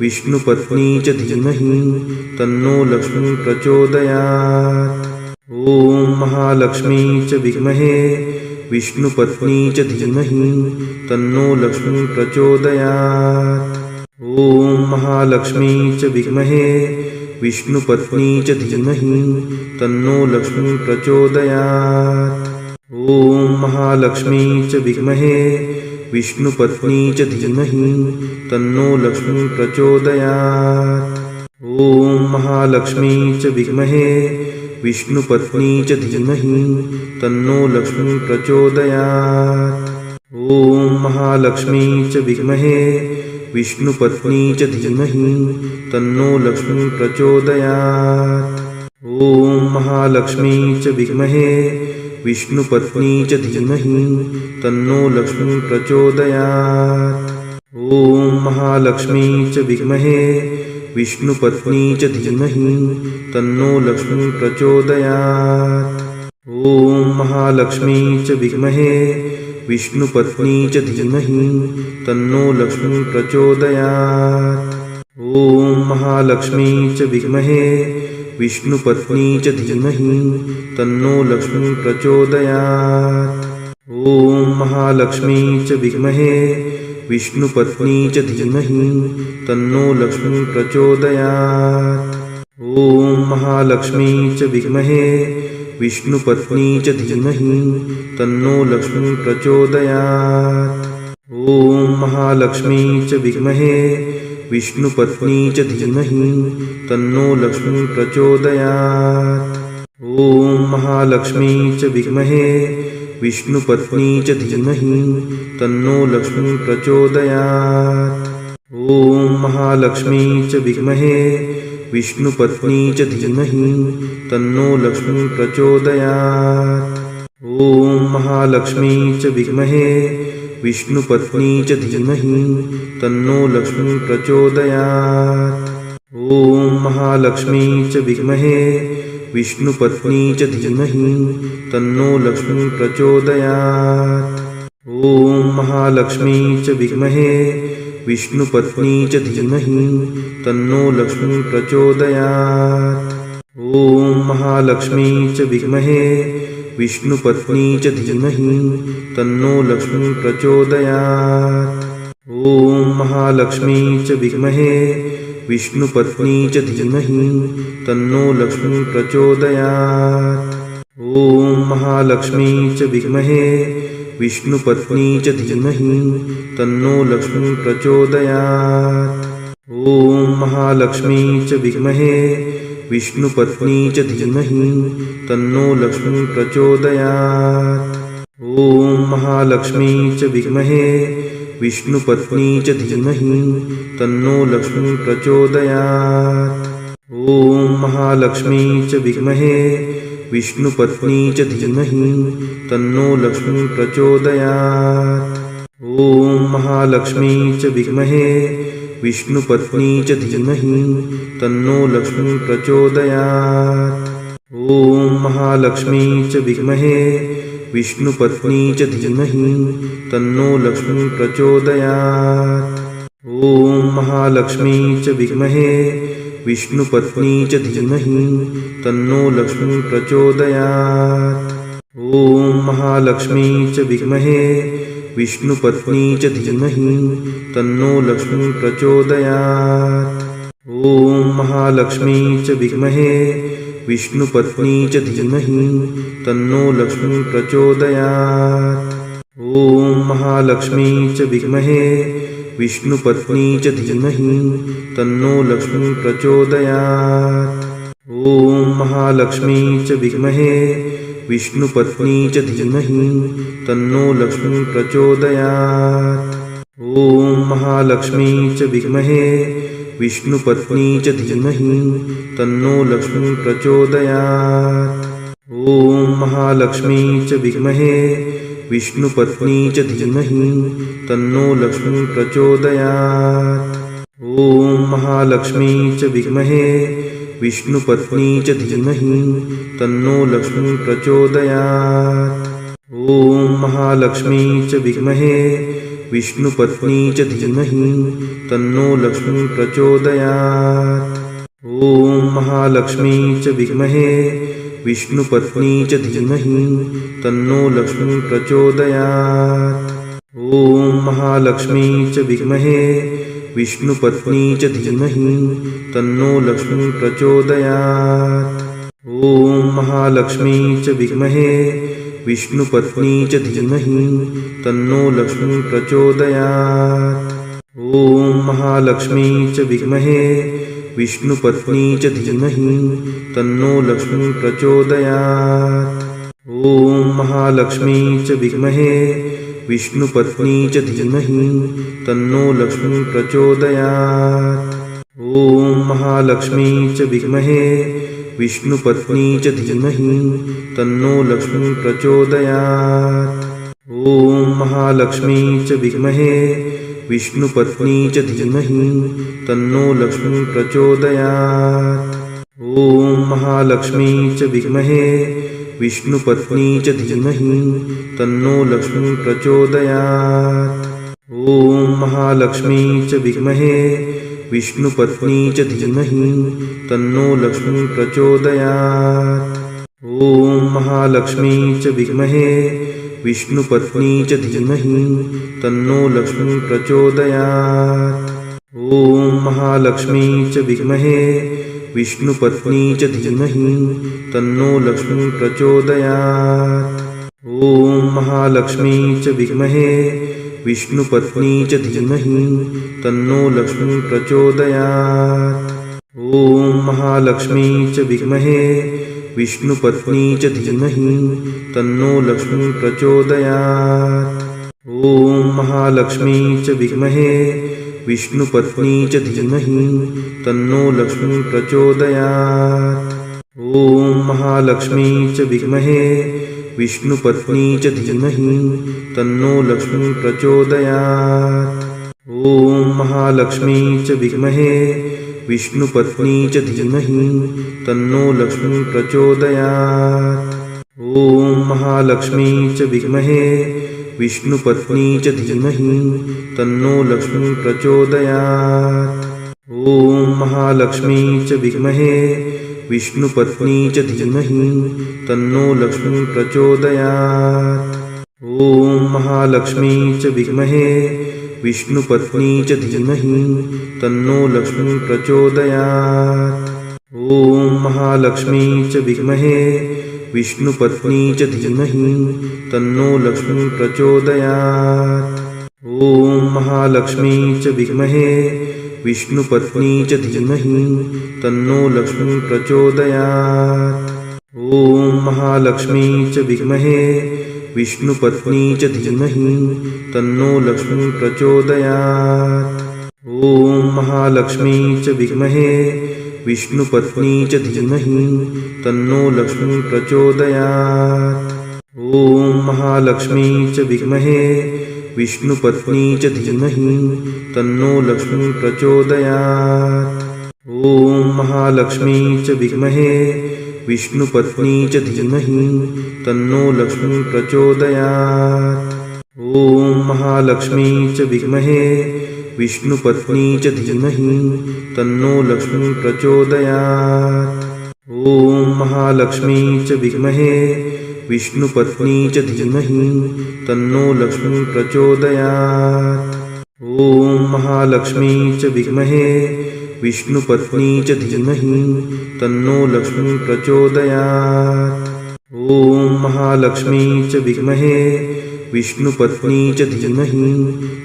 विष्णुपत्नी च धीमहि तन्नो लक्ष्मी प्रचोदयात्। ॐ महालक्ष्मी च विद्महे विष्णुपत्नी च धीमहि तन्नो लक्ष्मी प्रचोदयात्। ॐ महालक्ष्मी च विद्महे विष्णुपत्नी च धीमहि तन्नो लक्ष्मी प्रचोदयात्। ॐ महालक्ष्मी च विद्महे विष्णुपत्नी च धीमहि तन्नो लक्ष्मी प्रचोदयात्। ॐ महालक्ष्मी च विद्महे विष्णुपत्नी च धीमहि तन्नो लक्ष्मी प्रचोदयात्। ॐ महालक्ष्मी च विद्महे विष्णुपत्नी च धीमहि तन्नो लक्ष्मी प्रचोदयात्। ॐ महालक्ष्मी च विद्महे विष्णुपत्नी च धीमहि तन्नो लक्ष्मी प्रचोदयात्। ॐ महालक्ष्मी च विद्महे विष्णुपत्नी च धीमहि तन्नो लक्ष्मी प्रचोदयात्। ॐ महालक्ष्मी च विद्महे विष्णुपत्नी च धीमहि तन्नो लक्ष्मी प्रचोदयात्। ॐ महालक्ष्मी च विद्महे विष्णुपत्नी च धीमहि तन्नो लक्ष्मी प्रचोदयात्। ॐ महालक्ष्मी च विद्महे विष्णुपत्नी च धीमहि तन्नो लक्ष्मी प्रचोदयात्। ॐ महालक्ष्मी च विद्महे विष्णुपत्नी च धीमहि तन्नो लक्ष्मी प्रचोदयात्। ॐ महालक्ष्मी च विद्महे विष्णुपत्नी च धीमहि तन्नो लक्ष्मी प्रचोदयात्। ॐ महालक्ष्मी च विद्महे विष्णुपत्नी च धीमहि तन्नो लक्ष्मी प्रचोदयात्। ॐ महालक्ष्मी च विद्महे विष्णुपत्नी च धीमहि तन्नो लक्ष्मी प्रचोदयात्। ॐ महालक्ष्मी च विद्महे विष्णुपत्नी च धीमहि तन्नो लक्ष्मी प्रचोदयात्। ॐ महालक्ष्मी च विद्महे विष्णुपत्नी च धीमहि तन्नो लक्ष्मी प्रचोदयात्। ॐ महालक्ष्मी च विद्महे विष्णुपत्नी च धीमहि तन्नो लक्ष्मी प्रचोदयात्। ॐ महालक्ष्मी च विद्महे विष्णुपत्नी च धीमहि तन्नो लक्ष्मी प्रचोदयात्। ॐ महालक्ष्मी च विद्महे विष्णुपत्नी च धीमहि तन्नो लक्ष्मी प्रचोदयात्। ॐ महालक्ष्मी च विद्महे विष्णुपत्नी च धीमहि तन्नो लक्ष्मी प्रचोदयात्। ॐ महालक्ष्मी च विद्महे विष्णुपत्नी च धीमहि तन्नो लक्ष्मी प्रचोदयात्। ॐ महालक्ष्मी च विद्महे विष्णुपत्नी च धीमहि तन्नो लक्ष्मी प्रचोदयात्। ॐ महालक्ष्मी च विद्महे विष्णुपत्नी च धीमहि तन्नो लक्ष्मी प्रचोदयात्। ॐ महालक्ष्मी च विद्महे विष्णुपत्नी च धीमहि तन्नो लक्ष्मी प्रचोदयात्। ॐ महालक्ष्मी च विद्महे विष्णुपत्नी च धीमहि तन्नो लक्ष्मी प्रचोदयात्। ॐ महालक्ष्मी च विद्महे विष्णुपत्नी च धीमहि तन्नो लक्ष्मी प्रचोदयात्। ॐ महालक्ष्मी च विद्महे विष्णुपत्नी च धीमहि तन्नो लक्ष्मी प्रचोदयात्। ॐ महालक्ष्मी च विद्महे विष्णुपत्नी च धीमहि तन्नो लक्ष्मी प्रचोदयात्। ॐ महालक्ष्मी च विद्महे विष्णुपत्नी च धीमहि तन्नो लक्ष्मी प्रचोदयात्। ॐ महालक्ष्मी च विद्महे विष्णुपत्नी च धीमहि तन्नो लक्ष्मी प्रचोदयात्। ॐ महालक्ष्मी च विद्महे विष्णुपत्नी च धीमहि तन्नो लक्ष्मी प्रचोदयात्। ॐ महालक्ष्मी च विद्महे विष्णुपत्नी च धीमहि तन्नो लक्ष्मी प्रचोदयात्। ॐ महालक्ष्मी च विद्महे विष्णुपत्नी च धीमहि तन्नो लक्ष्मी प्रचोदयात्। ॐ महालक्ष्मी च विद्महे विष्णुपत्नी च धीमहि तन्नो लक्ष्मी प्रचोदयात्। ॐ महालक्ष्मी च विद्महे विष्णुपत्नी च धीमहि तन्नो लक्ष्मी प्रचोदयात्। ॐ महालक्ष्मी च विद्महे विष्णुपत्नी च धीमहि तन्नो लक्ष्मी प्रचोदयात्। ॐ महालक्ष्मी च विद्महे विष्णुपत्नी च धीमहि तन्नो लक्ष्मी प्रचोदयात्। ॐ महालक्ष्मी च विद्महे विष्णुपत्नी च धीमहि तन्नो लक्ष्मी प्रचोदयात्। ॐ महालक्ष्मी च विद्महे विष्णुपत्नी च धीमहि तन्नो लक्ष्मी प्रचोदयात्। ॐ महालक्ष्मी च विद्महे विष्णुपत्नी च धीमहि तन्नो लक्ष्मी प्रचोदयात्। ॐ महालक्ष्मी च विद्महे विष्णुपत्नी च धीमहि तन्नो लक्ष्मी प्रचोदयात्। ॐ महालक्ष्मी च विद्महे विष्णुपत्नी च धीमहि तन्नो लक्ष्मी प्रचोदयात्। ॐ महालक्ष्मी च विद्महे विष्णुपत्नी च धीमहि तन्नो लक्ष्मी प्रचोदयात्। ॐ महालक्ष्मी च विद्महे विष्णुपत्नी च धीमहि तन्नो लक्ष्मी प्रचोदयात्। ॐ महालक्ष्मी च विद्महे विष्णुपत्नी च धीमहि तन्नो लक्ष्मी प्रचोदयात्। ॐ महालक्ष्मी च विद्महे विष्णुपत्नी च धीमहि तन्नो लक्ष्मी प्रचोदयात्। ॐ महालक्ष्मी च विद्महे विष्णुपत्नी च धीमहि तन्नो लक्ष्मी प्रचोदयात्। ॐ महालक्ष्मी च विद्महे विष्णुपत्नी च धीमहि तन्नो लक्ष्मी प्रचोदयात्। ॐ महालक्ष्मी च विद्महे विष्णुपत्नी च धीमहि तन्नो लक्ष्मी प्रचोदयात्। ॐ महालक्ष्मी च विद्महे विष्णुपत्नी च धीमहि तन्नो लक्ष्मी प्रचोदयात्। ॐ महालक्ष्मी च विद्महे विष्णुपत्नी च धीमहि तन्नो लक्ष्मी प्रचोदयात्। ॐ महालक्ष्मी च विद्महे विष्णुपत्नी च धीमहि तन्नो लक्ष्मी प्रचोदयात्। ॐ महालक्ष्मी च विद्महे विष्णुपत्नी च धीमहि तन्नो लक्ष्मी प्रचोदयात्। ॐ महालक्ष्मी च विद्महे विष्णुपत्नी च धीमहि तन्नो लक्ष्मी प्रचोदयात्। ॐ महालक्ष्मी च विद्महे विष्णुपत्नी च धीमहि तन्नो लक्ष्मी प्रचोदयात्। ॐ महालक्ष्मी च विद्महे विष्णुपत्नी च धीमहि तन्नो लक्ष्मी प्रचोदयात्। ॐ महालक्ष्मी च विद्महे विष्णुपत्नी च धीमहि तन्नो लक्ष्मी प्रचोदयात्। ॐ महालक्ष्मी च विद्महे विष्णुपत्नी च धीमहि तन्नो लक्ष्मी प्रचोदयात्। ॐ महालक्ष्मी च विद्महे विष्णुपत्नी च धीमहि तन्नो लक्ष्मी प्रचोदयात्। ॐ महालक्ष्मी च विद्महे विष्णुपत्नी च धीमहि तन्नो लक्ष्मी प्रचोदयात्। ॐ महालक्ष्मी च विद्महे विष्णुपत्नी च धीमहि तन्नो लक्ष्मी प्रचोदयात्। ॐ महालक्ष्मी च विद्महे विष्णुपत्नी च धीमहि तन्नो लक्ष्मी प्रचोदयात्। ॐ महालक्ष्मी च विद्महे विष्णुपत्नी च धीमहि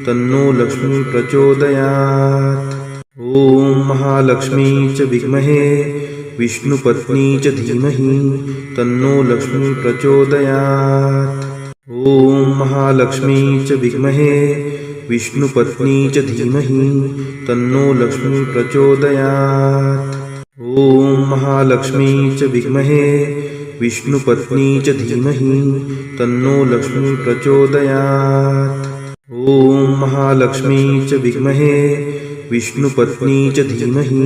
तन्नो लक्ष्मी प्रचोदयात्। ॐ महालक्ष्मी च विद्महे विष्णुपत्नी च धीमहि तन्नो लक्ष्मी प्रचोदयात्। ॐ महालक्ष्मी च विद्महे विष्णुपत्नी च धीमहि तन्नो लक्ष्मी प्रचोदयात्। ॐ महालक्ष्मी च विद्महे विष्णुपत्नी च धीमहि तन्नो लक्ष्मी प्रचोदयात्। ॐ महालक्ष्मी च विद्महे विष्णुपत्नी च धीमहि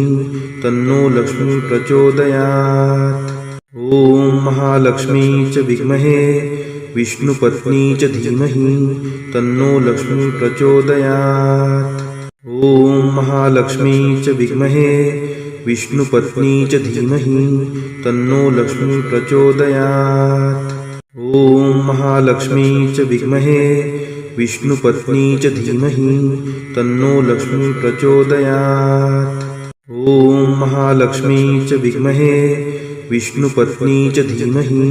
तन्नो लक्ष्मी प्रचोदयात्। ॐ महालक्ष्मी च विद्महे विष्णुपत्नी च धीमहि तन्नो लक्ष्मी प्रचोदयात्। ॐ महालक्ष्मी च विद्महे विष्णुपत्नी च धीमहि तन्नो लक्ष्मी प्रचोदयात्। ॐ महालक्ष्मी च विद्महे विष्णुपत्नी च धीमहि तन्नो लक्ष्मी प्रचोदयात्। ॐ महालक्ष्मी च विद्महे विष्णुपत्नी च धीमहि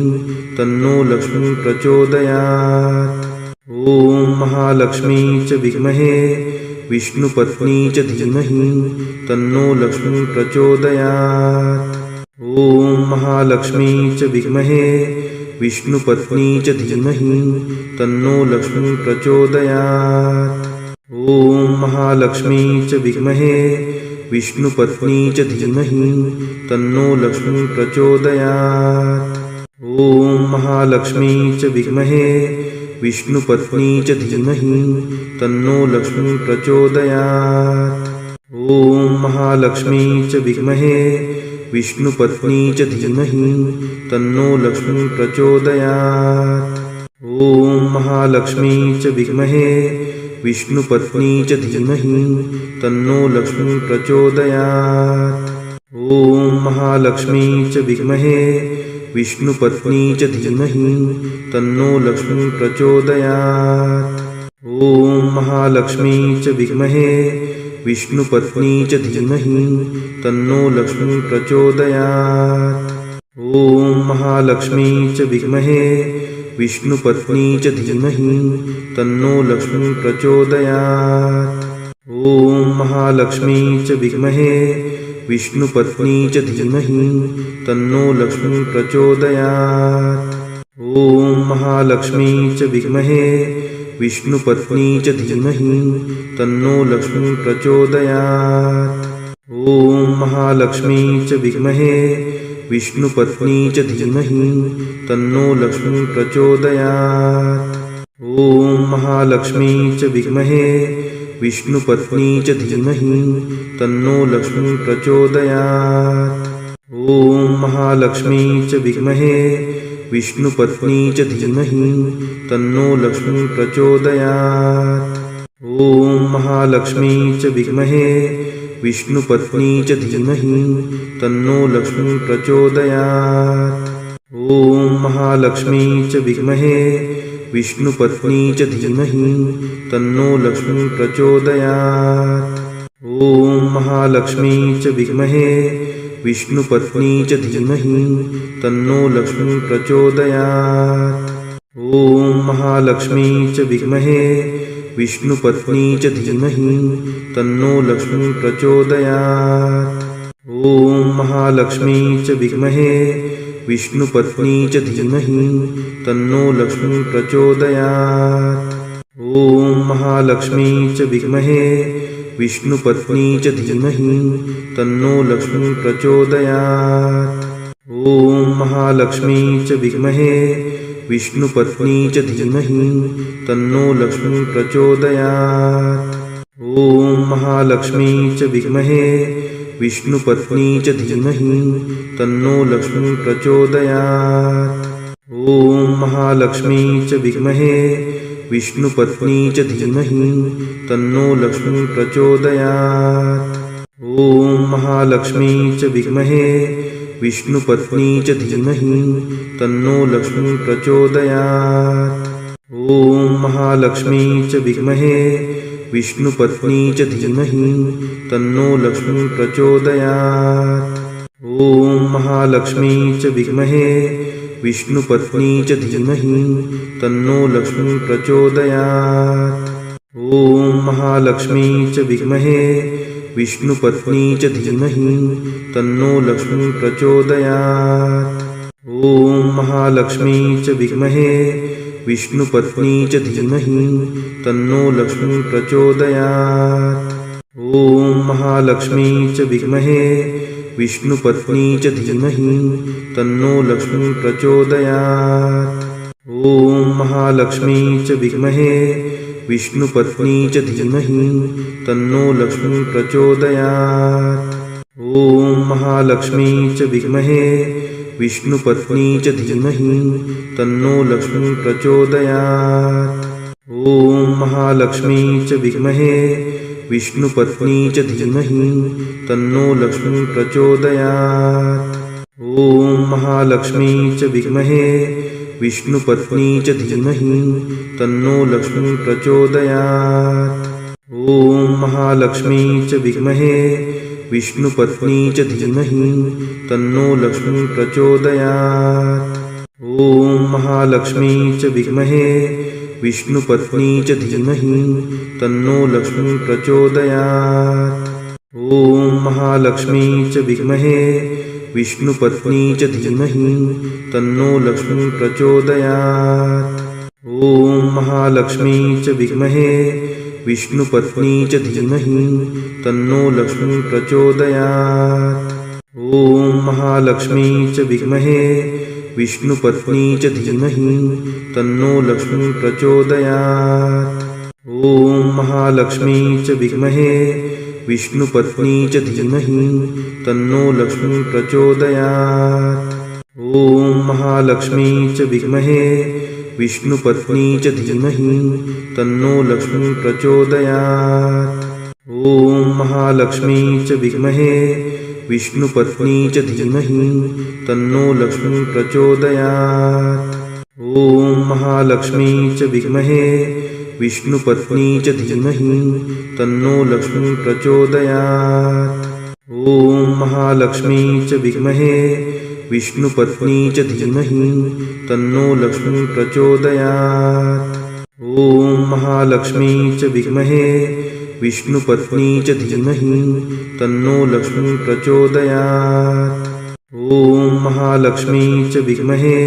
तन्नो लक्ष्मी प्रचोदयात्। ॐ महालक्ष्मी च विद्महे विष्णुपत्नी च धीमहि तन्नो लक्ष्मी प्रचोदयात्। ॐ महालक्ष्मी च विद्महे विष्णुपत्नी च धीमहि तन्नो लक्ष्मी प्रचोदयात्। ॐ महालक्ष्मी च विद्महे विष्णुपत्नी च धीमहि तन्नो लक्ष्मी प्रचोदयात्। ॐ महालक्ष्मी च विद्महे विष्णुपत्नी च धीमहि तन्नो लक्ष्मी प्रचोदयात्। ॐ महालक्ष्मी च विद्महे विष्णुपत्नी च धीमहि तन्नो लक्ष्मी प्रचोदयात्। ॐ महालक्ष्मी च विद्महे विष्णुपत्नी च धीमहि तन्नो लक्ष्मी प्रचोदयात्। ॐ महालक्ष्मी च विद्महे विष्णुपत्नी च धीमहि तन्नो लक्ष्मी प्रचोदयात्। ॐ महालक्ष्मी च विद्महे विष्णुपत्नी च धीमहि तन्नो लक्ष्मी प्रचोदयात्। ॐ महालक्ष्मी च विद्महे विष्णुपत्नी च धीमहि तन्नो लक्ष्मी प्रचोदयात्। ॐ महालक्ष्मी च विद्महे विष्णुपत्नी च धीमहि तन्नो लक्ष्मी प्रचोदयात्। ॐ महालक्ष्मी च विद्महे विष्णुपत्नी च धीमहि तन्नो लक्ष्मी प्रचोदयात्। ॐ महालक्ष्मी च विद्महे विष्णुपत्नी च धीमहि तन्नो लक्ष्मी प्रचोदयात्। ॐ महालक्ष्मी च विद्महे विष्णुपत्नी च धीमहि तन्नो लक्ष्मी प्रचोदयात्। ॐ महालक्ष्मी च विद्महे विष्णुपत्नी च धीमहि तन्नो लक्ष्मी प्रचोदयात्। ॐ महालक्ष्मी च विद्महे विष्णुपत्नी च धीमहि तन्नो लक्ष्मी प्रचोदयात्। ॐ महालक्ष्मी च विद्महे विष्णुपत्नी च धीमहि तन्नो लक्ष्मी प्रचोदयात्। ॐ महालक्ष्मी च विद्महे विष्णुपत्नी च धीमहि तन्नो लक्ष्मी प्रचोदयात्। ॐ महालक्ष्मी च विद्महे विष्णुपत्नी च धीमहि तन्नो लक्ष्मी प्रचोदयात्। ॐ महालक्ष्मी च विद्महे विष्णुपत्नी च धीमहि तन्नो लक्ष्मी प्रचोदयात्। ॐ महालक्ष्मी च विद्महे विष्णुपत्नी च धीमहि तन्नो लक्ष्मी प्रचोदयात्। ॐ महालक्ष्मी च विद्महे विष्णुपत्नी च धीमहि तन्नो लक्ष्मी प्रचोदयात्। ॐ महालक्ष्मी च विद्महे विष्णुपत्नी च धीमहि तन्नो लक्ष्मी प्रचोदयात्। ॐ महालक्ष्मी च विद्महे विष्णुपत्नी च धीमहि तन्नो लक्ष्मी प्रचोदयात्। ॐ महालक्ष्मी च विद्महे विष्णुपत्नी च धीमहि तन्नो लक्ष्मी प्रचोदयात्। ॐ महालक्ष्मी च विद्महे विष्णुपत्नी च धीमहि तन्नो लक्ष्मी प्रचोदयात्। ॐ महालक्ष्मी च विद्महे विष्णुपत्नी च धीमहि तन्नो लक्ष्मी प्रचोदयात्। ॐ महालक्ष्मी च विद्महे विष्णुपत्नी च धीमहि तन्नो लक्ष्मी प्रचोदयात्। ॐ महालक्ष्मी च विद्महे विष्णुपत्नी च धीमहि तन्नो लक्ष्मी प्रचोदयात्। ॐ महालक्ष्मी च विद्महे विष्णुपत्नी च धीमहि तन्नो लक्ष्मी प्रचोदयात्। ॐ महालक्ष्मी च विद्महे विष्णुपत्नी च धीमहि तन्नो लक्ष्मी प्रचोदयात्। ॐ महालक्ष्मी च विद्महे विष्णुपत्नी च धीमहि तन्नो लक्ष्मी प्रचोदयात्। ॐ महालक्ष्मी च विद्महे विष्णुपत्नी च धीमहि तन्नो लक्ष्मी प्रचोदयात्। ॐ महालक्ष्मी च विद्महे विष्णुपत्नी च धीमहि तन्नो लक्ष्मी प्रचोदयात्। ॐ महालक्ष्मी च विद्महे विष्णुपत्नी च धीमहि तन्नो लक्ष्मी प्रचोदयात्। ॐ महालक्ष्मी च विद्महे विष्णुपत्नी च धीमहि तन्नो लक्ष्मी प्रचोदयात्। ॐ महालक्ष्मी च विद्महे विष्णुपत्नी च धीमहि तन्नो लक्ष्मी प्रचोदयात्। ॐ महालक्ष्मी च विद्महे विष्णुपत्नी च धीमहि तन्नो लक्ष्मी प्रचोदयात्। ॐ महालक्ष्मी च विद्महे विष्णुपत्नी च धीमहि तन्नो लक्ष्मी प्रचोदयात्। ॐ महालक्ष्मी च विद्महे विष्णुपत्नी च धीमहि तन्नो लक्ष्मी प्रचोदयात्। ॐ महालक्ष्मी च विद्महे विष्णुपत्नी च धीमहि तन्नो लक्ष्मी प्रचोदयात्। ॐ महालक्ष्मी च विद्महे विष्णुपत्नी च धीमहि तन्नो लक्ष्मी प्रचोदयात्। ॐ महालक्ष्मी च विद्महे विष्णुपत्नी च धीमहि तन्नो लक्ष्मी प्रचोदयात्। ॐ महालक्ष्मी च विद्महे विष्णुपत्नी च धीमहि तन्नो लक्ष्मी प्रचोदयात्। ॐ महालक्ष्मी च विद्महे विष्णुपत्नी च धीमहि तन्नो लक्ष्मी प्रचोदयात्। ॐ महालक्ष्मी च विद्महे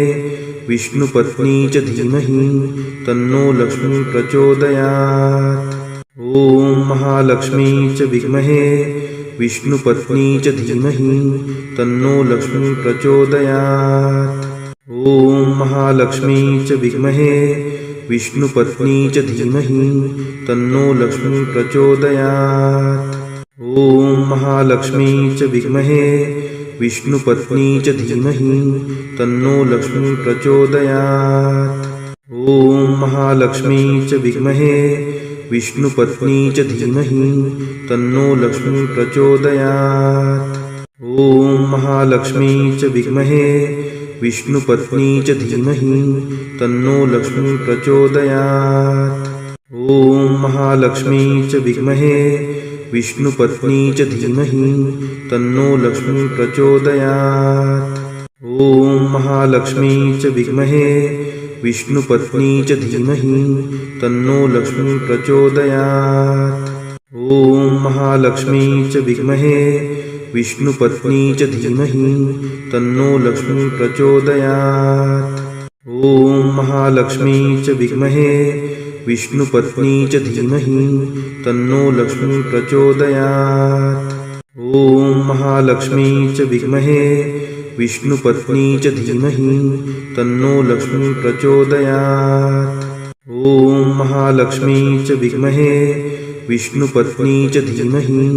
विष्णुपत्नी च धीमहि तन्नो लक्ष्मी प्रचोदयात्। ॐ महालक्ष्मी च विद्महे विष्णुपत्नी च धीमहि तन्नो लक्ष्मी प्रचोदयात्। ॐ महालक्ष्मी च विद्महे विष्णुपत्नी च धीमहि तन्नो लक्ष्मी प्रचोदयात्। ॐ महालक्ष्मी च विद्महे विष्णुपत्नी च धीमहि तन्नो लक्ष्मी प्रचोदयात्। ॐ महालक्ष्मी च विद्महे विष्णुपत्नी च धीमहि तन्नो लक्ष्मी प्रचोदयात्। ॐ महालक्ष्मी च विद्महे विष्णुपत्नी च धीमहि तन्नो लक्ष्मी प्रचोदयात्। ॐ महालक्ष्मी च विद्महे विष्णुपत्नी च धीमहि तन्नो लक्ष्मी प्रचोदयात्। ॐ महालक्ष्मी च विद्महे विष्णुपत्नी च धीमहि तन्नो लक्ष्मी प्रचोदयात्। ॐ महालक्ष्मी च विद्महे विष्णुपत्नी च धीमहि तन्नो लक्ष्मी प्रचोदयात्। ॐ महालक्ष्मी च विद्महे विष्णुपत्नी च धीमहि तन्नो लक्ष्मी प्रचोदयात्। ॐ महालक्ष्मी च विद्महे विष्णुपत्नी च धीमहि तन्नो लक्ष्मी प्रचोदयात्। ॐ महालक्ष्मी च विद्महे विष्णुपत्नी च धीमहि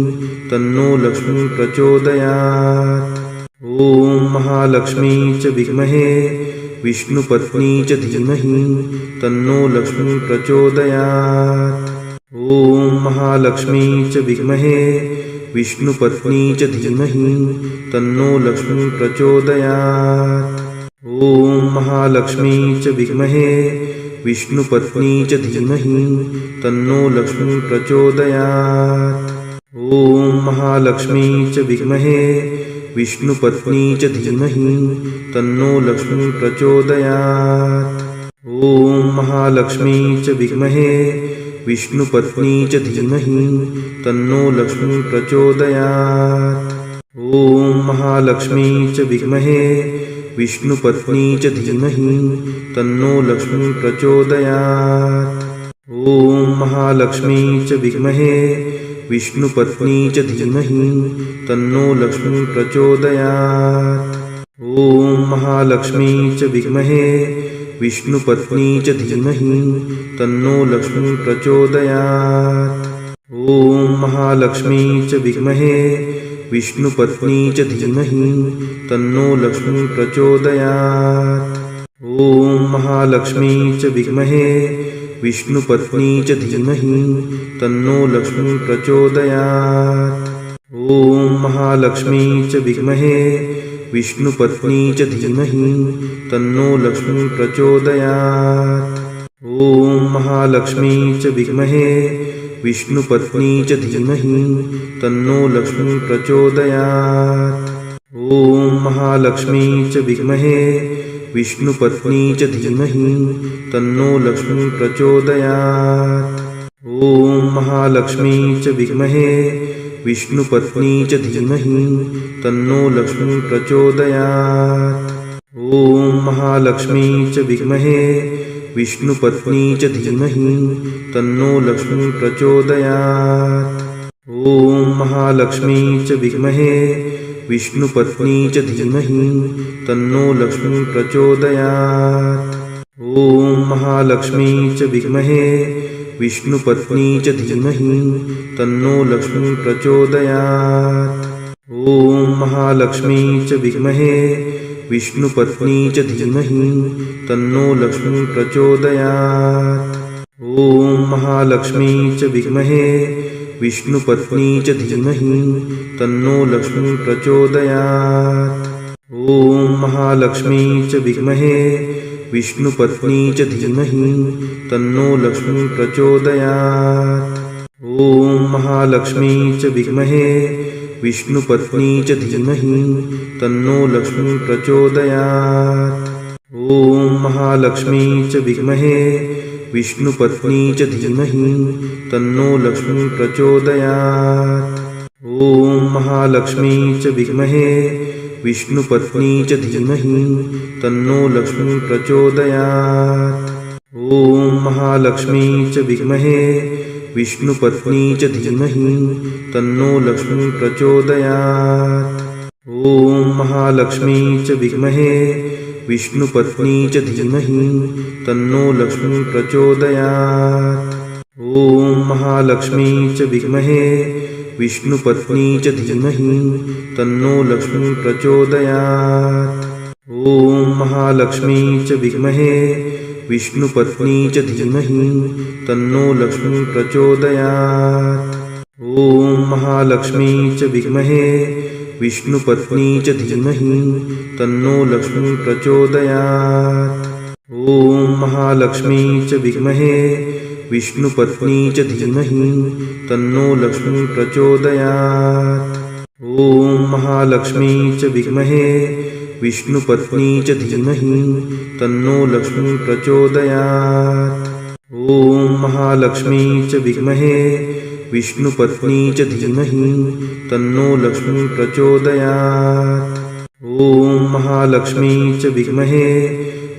तन्नो लक्ष्मी प्रचोदयात्। ॐ महालक्ष्मी च विद्महे विष्णुपत्नी च धीमहि तन्नो लक्ष्मी प्रचोदयात्। ॐ महालक्ष्मी च विद्महे विष्णुपत्नी च धीमहि तन्नो लक्ष्मी प्रचोदयात्। ॐ महालक्ष्मी च विद्महे विष्णुपत्नी च धीमहि तन्नो लक्ष्मी प्रचोदयात्। ॐ महालक्ष्मी च विद्महे विष्णुपत्नी च धीमहि तन्नो लक्ष्मी प्रचोदयात्। ॐ महालक्ष्मी च विद्महे विष्णुपत्नी च धीमहि तन्नो लक्ष्मी प्रचोदयात्। ॐ महालक्ष्मी च विद्महे विष्णुपत्नी च धीमहि तन्नो लक्ष्मी प्रचोदयात्। ॐ महालक्ष्मी च विद्महे विष्णुपत्नी च धीमहि तन्नो लक्ष्मी प्रचोदयात्। ॐ महालक्ष्मी च विद्महे विष्णुपत्नी च धीमहि तन्नो लक्ष्मी प्रचोदयात्। ॐ महालक्ष्मी च विद्महे विष्णुपत्नी च धीमहि तन्नो लक्ष्मी प्रचोदयात्। ॐ महालक्ष्मी च विद्महे विष्णुपत्नी च धीमहि तन्नो लक्ष्मी प्रचोदयात्। ॐ महालक्ष्मी च विद्महे विष्णुपत्नी च धीमहि तन्नो लक्ष्मी प्रचोदयात्। ॐ महालक्ष्मी च विद्महे विष्णुपत्नी च धीमहि तन्नो लक्ष्मी प्रचोदयात्। ॐ महालक्ष्मी च विद्महे विष्णुपत्नी च धीमहि तन्नो लक्ष्मी प्रचोदयात्। ॐ महालक्ष्मी च विद्महे विष्णुपत्नी च धीमहि तन्नो लक्ष्मी प्रचोदयात्। ॐ महालक्ष्मी च विद्महे विष्णुपत्नी च धीमहि तन्नो लक्ष्मी प्रचोदयात्। ॐ महालक्ष्मी च विद्महे विष्णुपत्नी च धीमहि तन्नो लक्ष्मी प्रचोदयात्। ॐ महालक्ष्मी च विद्महे विष्णुपत्नी च धीमहि तन्नो लक्ष्मी प्रचोदयात्। ॐ महालक्ष्मी च विद्महे विष्णुपत्नी च धीमहि तन्नो लक्ष्मी प्रचोदयात्। ॐ महालक्ष्मी च विद्महे विष्णुपत्नी च धीमहि तन्नो लक्ष्मी प्रचोदयात्। ॐ महालक्ष्मी च विद्महे विष्णुपत्नी च धीमहि तन्नो लक्ष्मी प्रचोदयात्। ॐ महालक्ष्मी च विद्महे विष्णुपत्नी च धीमहि तन्नो लक्ष्मी प्रचोदयात्। ॐ महालक्ष्मी च विद्महे विष्णुपत्नी च धीमहि तन्नो लक्ष्मी प्रचोदयात्। ॐ महालक्ष्मी च विद्महे विष्णुपत्नी च धीमहि तन्नो लक्ष्मी प्रचोदयात्। ॐ महालक्ष्मी च विद्महे विष्णुपत्नी च धीमहि तन्नो लक्ष्मी प्रचोदयात्। ॐ महालक्ष्मी च विद्महे विष्णुपत्नी च धीमहि तन्नो लक्ष्मी प्रचोदयात्। ॐ महालक्ष्मी च विद्महे विष्णुपत्नी च धीमहि तन्नो लक्ष्मी प्रचोदयात्। ॐ महालक्ष्मी च विद्महे विष्णुपत्नी च धीमहि तन्नो लक्ष्मी प्रचोदयात्। ॐ महालक्ष्मी च विद्महे विष्णुपत्नी च धीमहि तन्नो लक्ष्मी प्रचोदयात्। ॐ महालक्ष्मी च विद्महे विष्णुपत्नी च धीमहि तन्नो लक्ष्मी प्रचोदयात्। ॐ महालक्ष्मी च विद्महे विष्णुपत्नी च धीमहि तन्नो लक्ष्मी प्रचोदयात्। ॐ महालक्ष्मी च विद्महे विष्णुपत्नी च धीमहि तन्नो लक्ष्मी प्रचोदयात्। ॐ महालक्ष्मी च विद्महे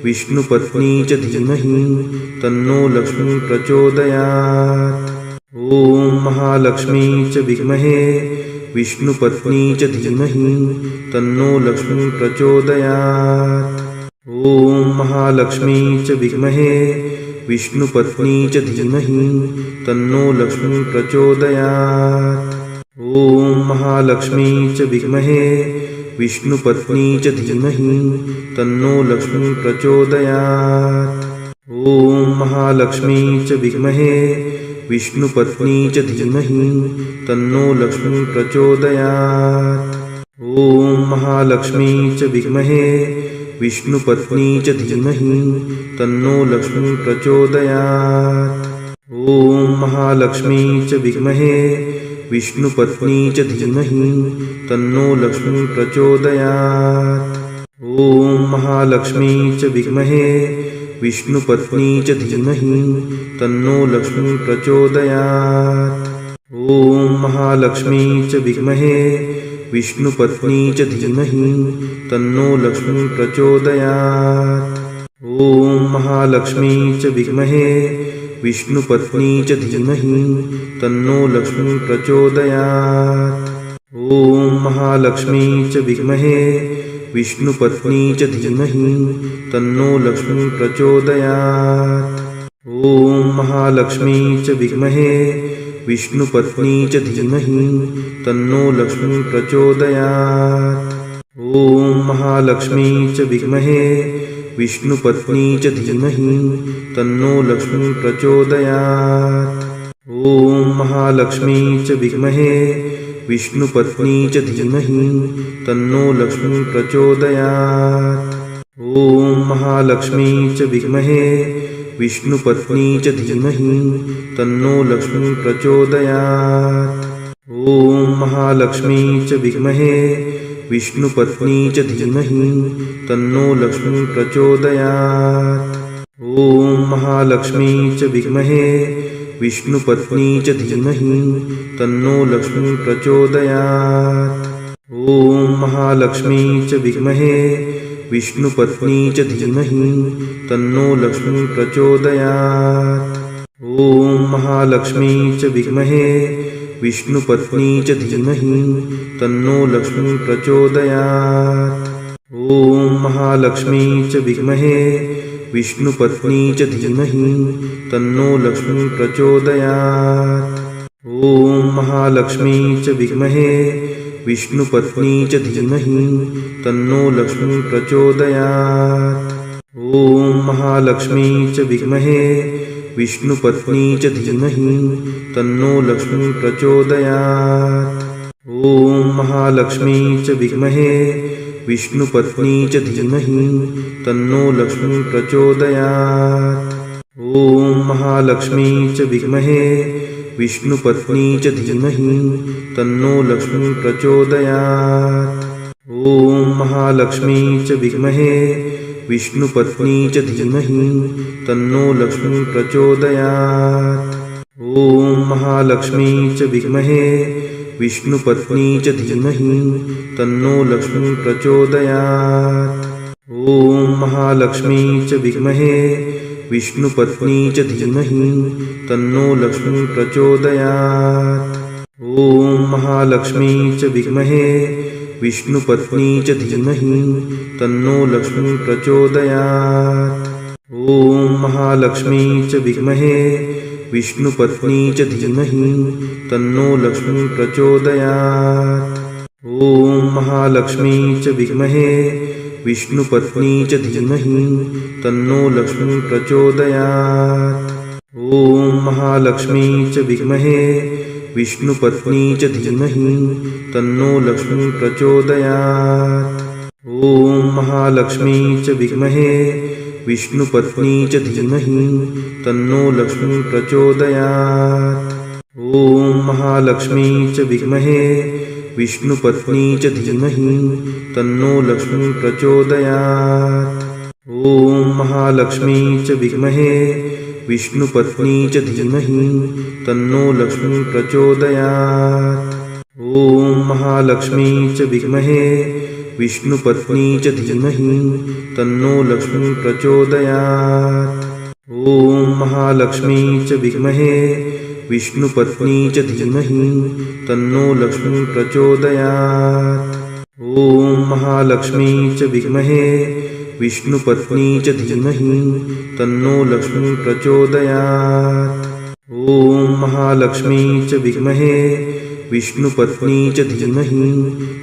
विष्णुपत्नी च धीमहि तन्नो लक्ष्मी प्रचोदयात्। ॐ महालक्ष्मी च विद्महे विष्णुपत्नी च धीमहि तन्नो लक्ष्मी प्रचोदयात्। ॐ महालक्ष्मी च विद्महे विष्णुपत्नी च धीमहि तन्नो लक्ष्मी प्रचोदयात्। ॐ महालक्ष्मी च विद्महे विष्णुपत्नी च धीमहि तन्नो लक्ष्मी प्रचोदयात्। ॐ महालक्ष्मी च विद्महे विष्णुपत्नी च धीमहि तन्नो लक्ष्मी प्रचोदयात्। ॐ महालक्ष्मी च विद्महे विष्णुपत्नी च धीमहि तन्नो लक्ष्मी प्रचोदयात्। ॐ महालक्ष्मी च विद्महे विष्णुपत्नी च धीमहि तन्नो लक्ष्मी प्रचोदयात्। ॐ महालक्ष्मी च विद्महे विष्णुपत्नी च धीमहि तन्नो लक्ष्मी प्रचोदयात्। ॐ महालक्ष्मी च विद्महे विष्णुपत्नी च धीमहि तन्नो लक्ष्मी प्रचोदयात्। ॐ महालक्ष्मी च विद्महे विष्णुपत्नी च धीमहि तन्नो लक्ष्मी प्रचोदयात्। ॐ महालक्ष्मी च विद्महे विष्णुपत्नी च धीमहि तन्नो लक्ष्मी प्रचोदयात्। ॐ महालक्ष्मी च विद्महे विष्णुपत्नी च धीमहि तन्नो लक्ष्मी प्रचोदयात्। ॐ महालक्ष्मी च विद्महे विष्णुपत्नी च धीमहि तन्नो लक्ष्मी प्रचोदयात्। ॐ महालक्ष्मी च विद्महे विष्णुपत्नी च धीमहि तन्नो लक्ष्मी प्रचोदयात्। ॐ महालक्ष्मी च विद्महे विष्णुपत्नी च धीमहि तन्नो लक्ष्मी प्रचोदयात्। ॐ महालक्ष्मी च विद्महे विष्णुपत्नी च धीमहि तन्नो लक्ष्मी प्रचोदयात्। ॐ महालक्ष्मी च विद्महे विष्णुपत्नी च धीमहि तन्नो लक्ष्मी प्रचोदयात्। ॐ महालक्ष्मी च विद्महे विष्णुपत्नी च धीमहि तन्नो लक्ष्मी प्रचोदयात्। ॐ महालक्ष्मी च विद्महे विष्णुपत्नी च धीमहि तन्नो लक्ष्मी प्रचोदयात्। ॐ महालक्ष्मी च विद्महे विष्णुपत्नी च धीमहि तन्नो लक्ष्मी प्रचोदयात्। ॐ महालक्ष्मी च विद्महे विष्णुपत्नी च धीमहि तन्नो लक्ष्मी प्रचोदयात्। ॐ महालक्ष्मी च विद्महे विष्णुपत्नी च धीमहि तन्नो लक्ष्मी प्रचोदयात्। ॐ महालक्ष्मी च विद्महे विष्णुपत्नी च धीमहि तन्नो लक्ष्मी प्रचोदयात्। ॐ महालक्ष्मी च विद्महे विष्णुपत्नी च धीमहि तन्नो लक्ष्मी प्रचोदयात्। ॐ महालक्ष्मी च विद्महे विष्णुपत्नी च धीमहि तन्नो लक्ष्मी प्रचोदयात्। ॐ महालक्ष्मी च विद्महे विष्णुपत्नी च धीमहि तन्नो लक्ष्मी प्रचोदयात्। ॐ महालक्ष्मी च विद्महे विष्णुपत्नी च धीमहि तन्नो लक्ष्मी प्रचोदयात्। ॐ महालक्ष्मी च विद्महे विष्णुपत्नी च धीमहि तन्नो लक्ष्मी प्रचोदयात्। ॐ महालक्ष्मी च विद्महे विष्णुपत्नी च धीमहि तन्नो लक्ष्मी प्रचोदयात्। ॐ महालक्ष्मी च विद्महे विष्णुपत्नी च धीमहि तन्नो लक्ष्मी प्रचोदयात्। ॐ महालक्ष्मी च विद्महे विष्णुपत्नी च धीमहि तन्नो लक्ष्मी प्रचोदयात्। ॐ महालक्ष्मी च विद्महे विष्णुपत्नी च धीमहि तन्नो लक्ष्मी प्रचोदयात्। ॐ महालक्ष्मी च विद्महे विष्णुपत्नी च धीमहि तन्नो लक्ष्मी प्रचोदयात्। ॐ महालक्ष्मी च विद्महे विष्णुपत्नी च धीमहि तन्नो लक्ष्मी प्रचोदयात्। ॐ महालक्ष्मी च विद्महे विष्णुपत्नी च धीमहि तन्नो लक्ष्मी प्रचोदयात्। ॐ महालक्ष्मी च विद्महे विष्णुपत्नी च धीमहि तन्नो लक्ष्मी प्रचोदयात्। ॐ महालक्ष्मी च विद्महे विष्णुपत्नी च धीमहि तन्नो लक्ष्मी प्रचोदयात्। ॐ महालक्ष्मी च विद्महे विष्णुपत्नी च धीमहि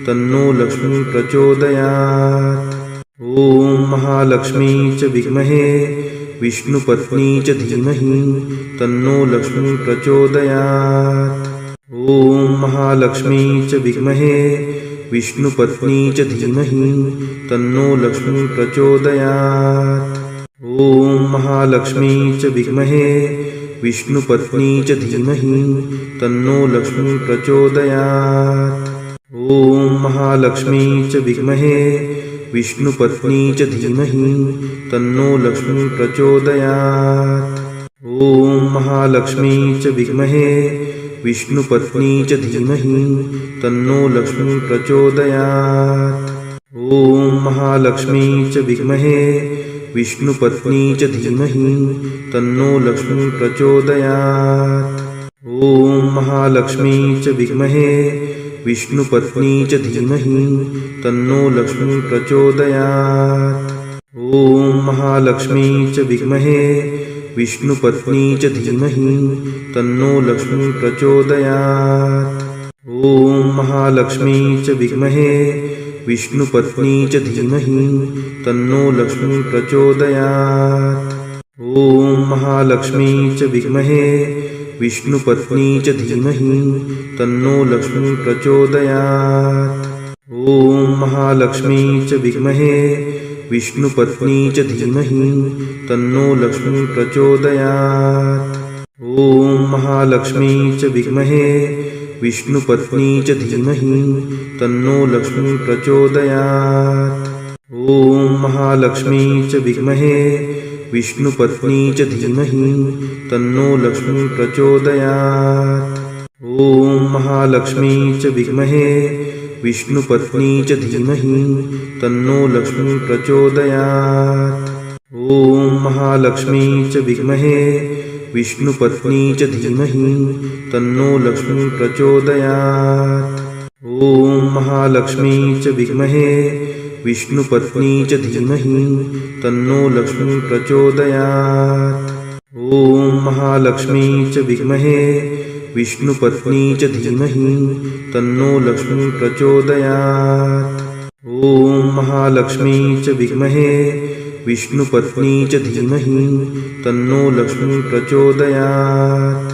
तन्नो लक्ष्मी प्रचोदयात्। ॐ महालक्ष्मी च विद्महे विष्णुपत्नी च धीमहि तन्नो लक्ष्मी प्रचोदयात्। ॐ महालक्ष्मी च विद्महे विष्णुपत्नी च धीमहि तन्नो लक्ष्मी प्रचोदयात्। ॐ महालक्ष्मी च विद्महे विष्णुपत्नी च धीमहि तन्नो लक्ष्मी प्रचोदयात्। ॐ महालक्ष्मी च विद्महे विष्णुपत्नी च धीमहि तन्नो लक्ष्मी प्रचोदयात्। ॐ महालक्ष्मी च विद्महे विष्णुपत्नी च धीमहि तन्नो लक्ष्मी प्रचोदयात्। ॐ महालक्ष्मी च विद्महे विष्णुपत्नी च धीमहि तन्नो लक्ष्मी प्रचोदयात्। ॐ महालक्ष्मी च विद्महे विष्णुपत्नी च धीमहि तन्नो लक्ष्मी प्रचोदयात्। ॐ महालक्ष्मी च विद्महे विष्णुपत्नी च धीमहि तन्नो लक्ष्मी प्रचोदयात्। ॐ महालक्ष्मी च विद्महे विष्णुपत्नी च धीमहि तन्नो लक्ष्मी प्रचोदयात्। ॐ महालक्ष्मी च विद्महे विष्णुपत्नी च धीमहि तन्नो लक्ष्मी प्रचोदयात्। ॐ महालक्ष्मी च विद्महे विष्णुपत्नी च धीमहि तन्नो लक्ष्मी प्रचोदयात्। ॐ महालक्ष्मी च विद्महे विष्णुपत्नी च धीमहि तन्नो लक्ष्मी प्रचोदयात्। ॐ महालक्ष्मी च विद्महे विष्णुपत्नी च धीमहि तन्नो लक्ष्मी प्रचोदयात्। ॐ महालक्ष्मी च विद्महे विष्णुपत्नी च धीमहि तन्नो लक्ष्मी प्रचोदयात्। ॐ महालक्ष्मी च विद्महे विष्णुपत्नी च धीमहि तन्नो लक्ष्मी प्रचोदयात्। ॐ महालक्ष्मी च विद्महे विष्णुपत्नी च धीमहि तन्नो लक्ष्मी प्रचोदयात्। ॐ महालक्ष्मी च विद्महे विष्णुपत्नी च धीमहि तन्नो लक्ष्मी प्रचोदयात्। ॐ महालक्ष्मी च विद्महे विष्णुपत्नी च धीमहि तन्नो लक्ष्मी प्रचोदयात्।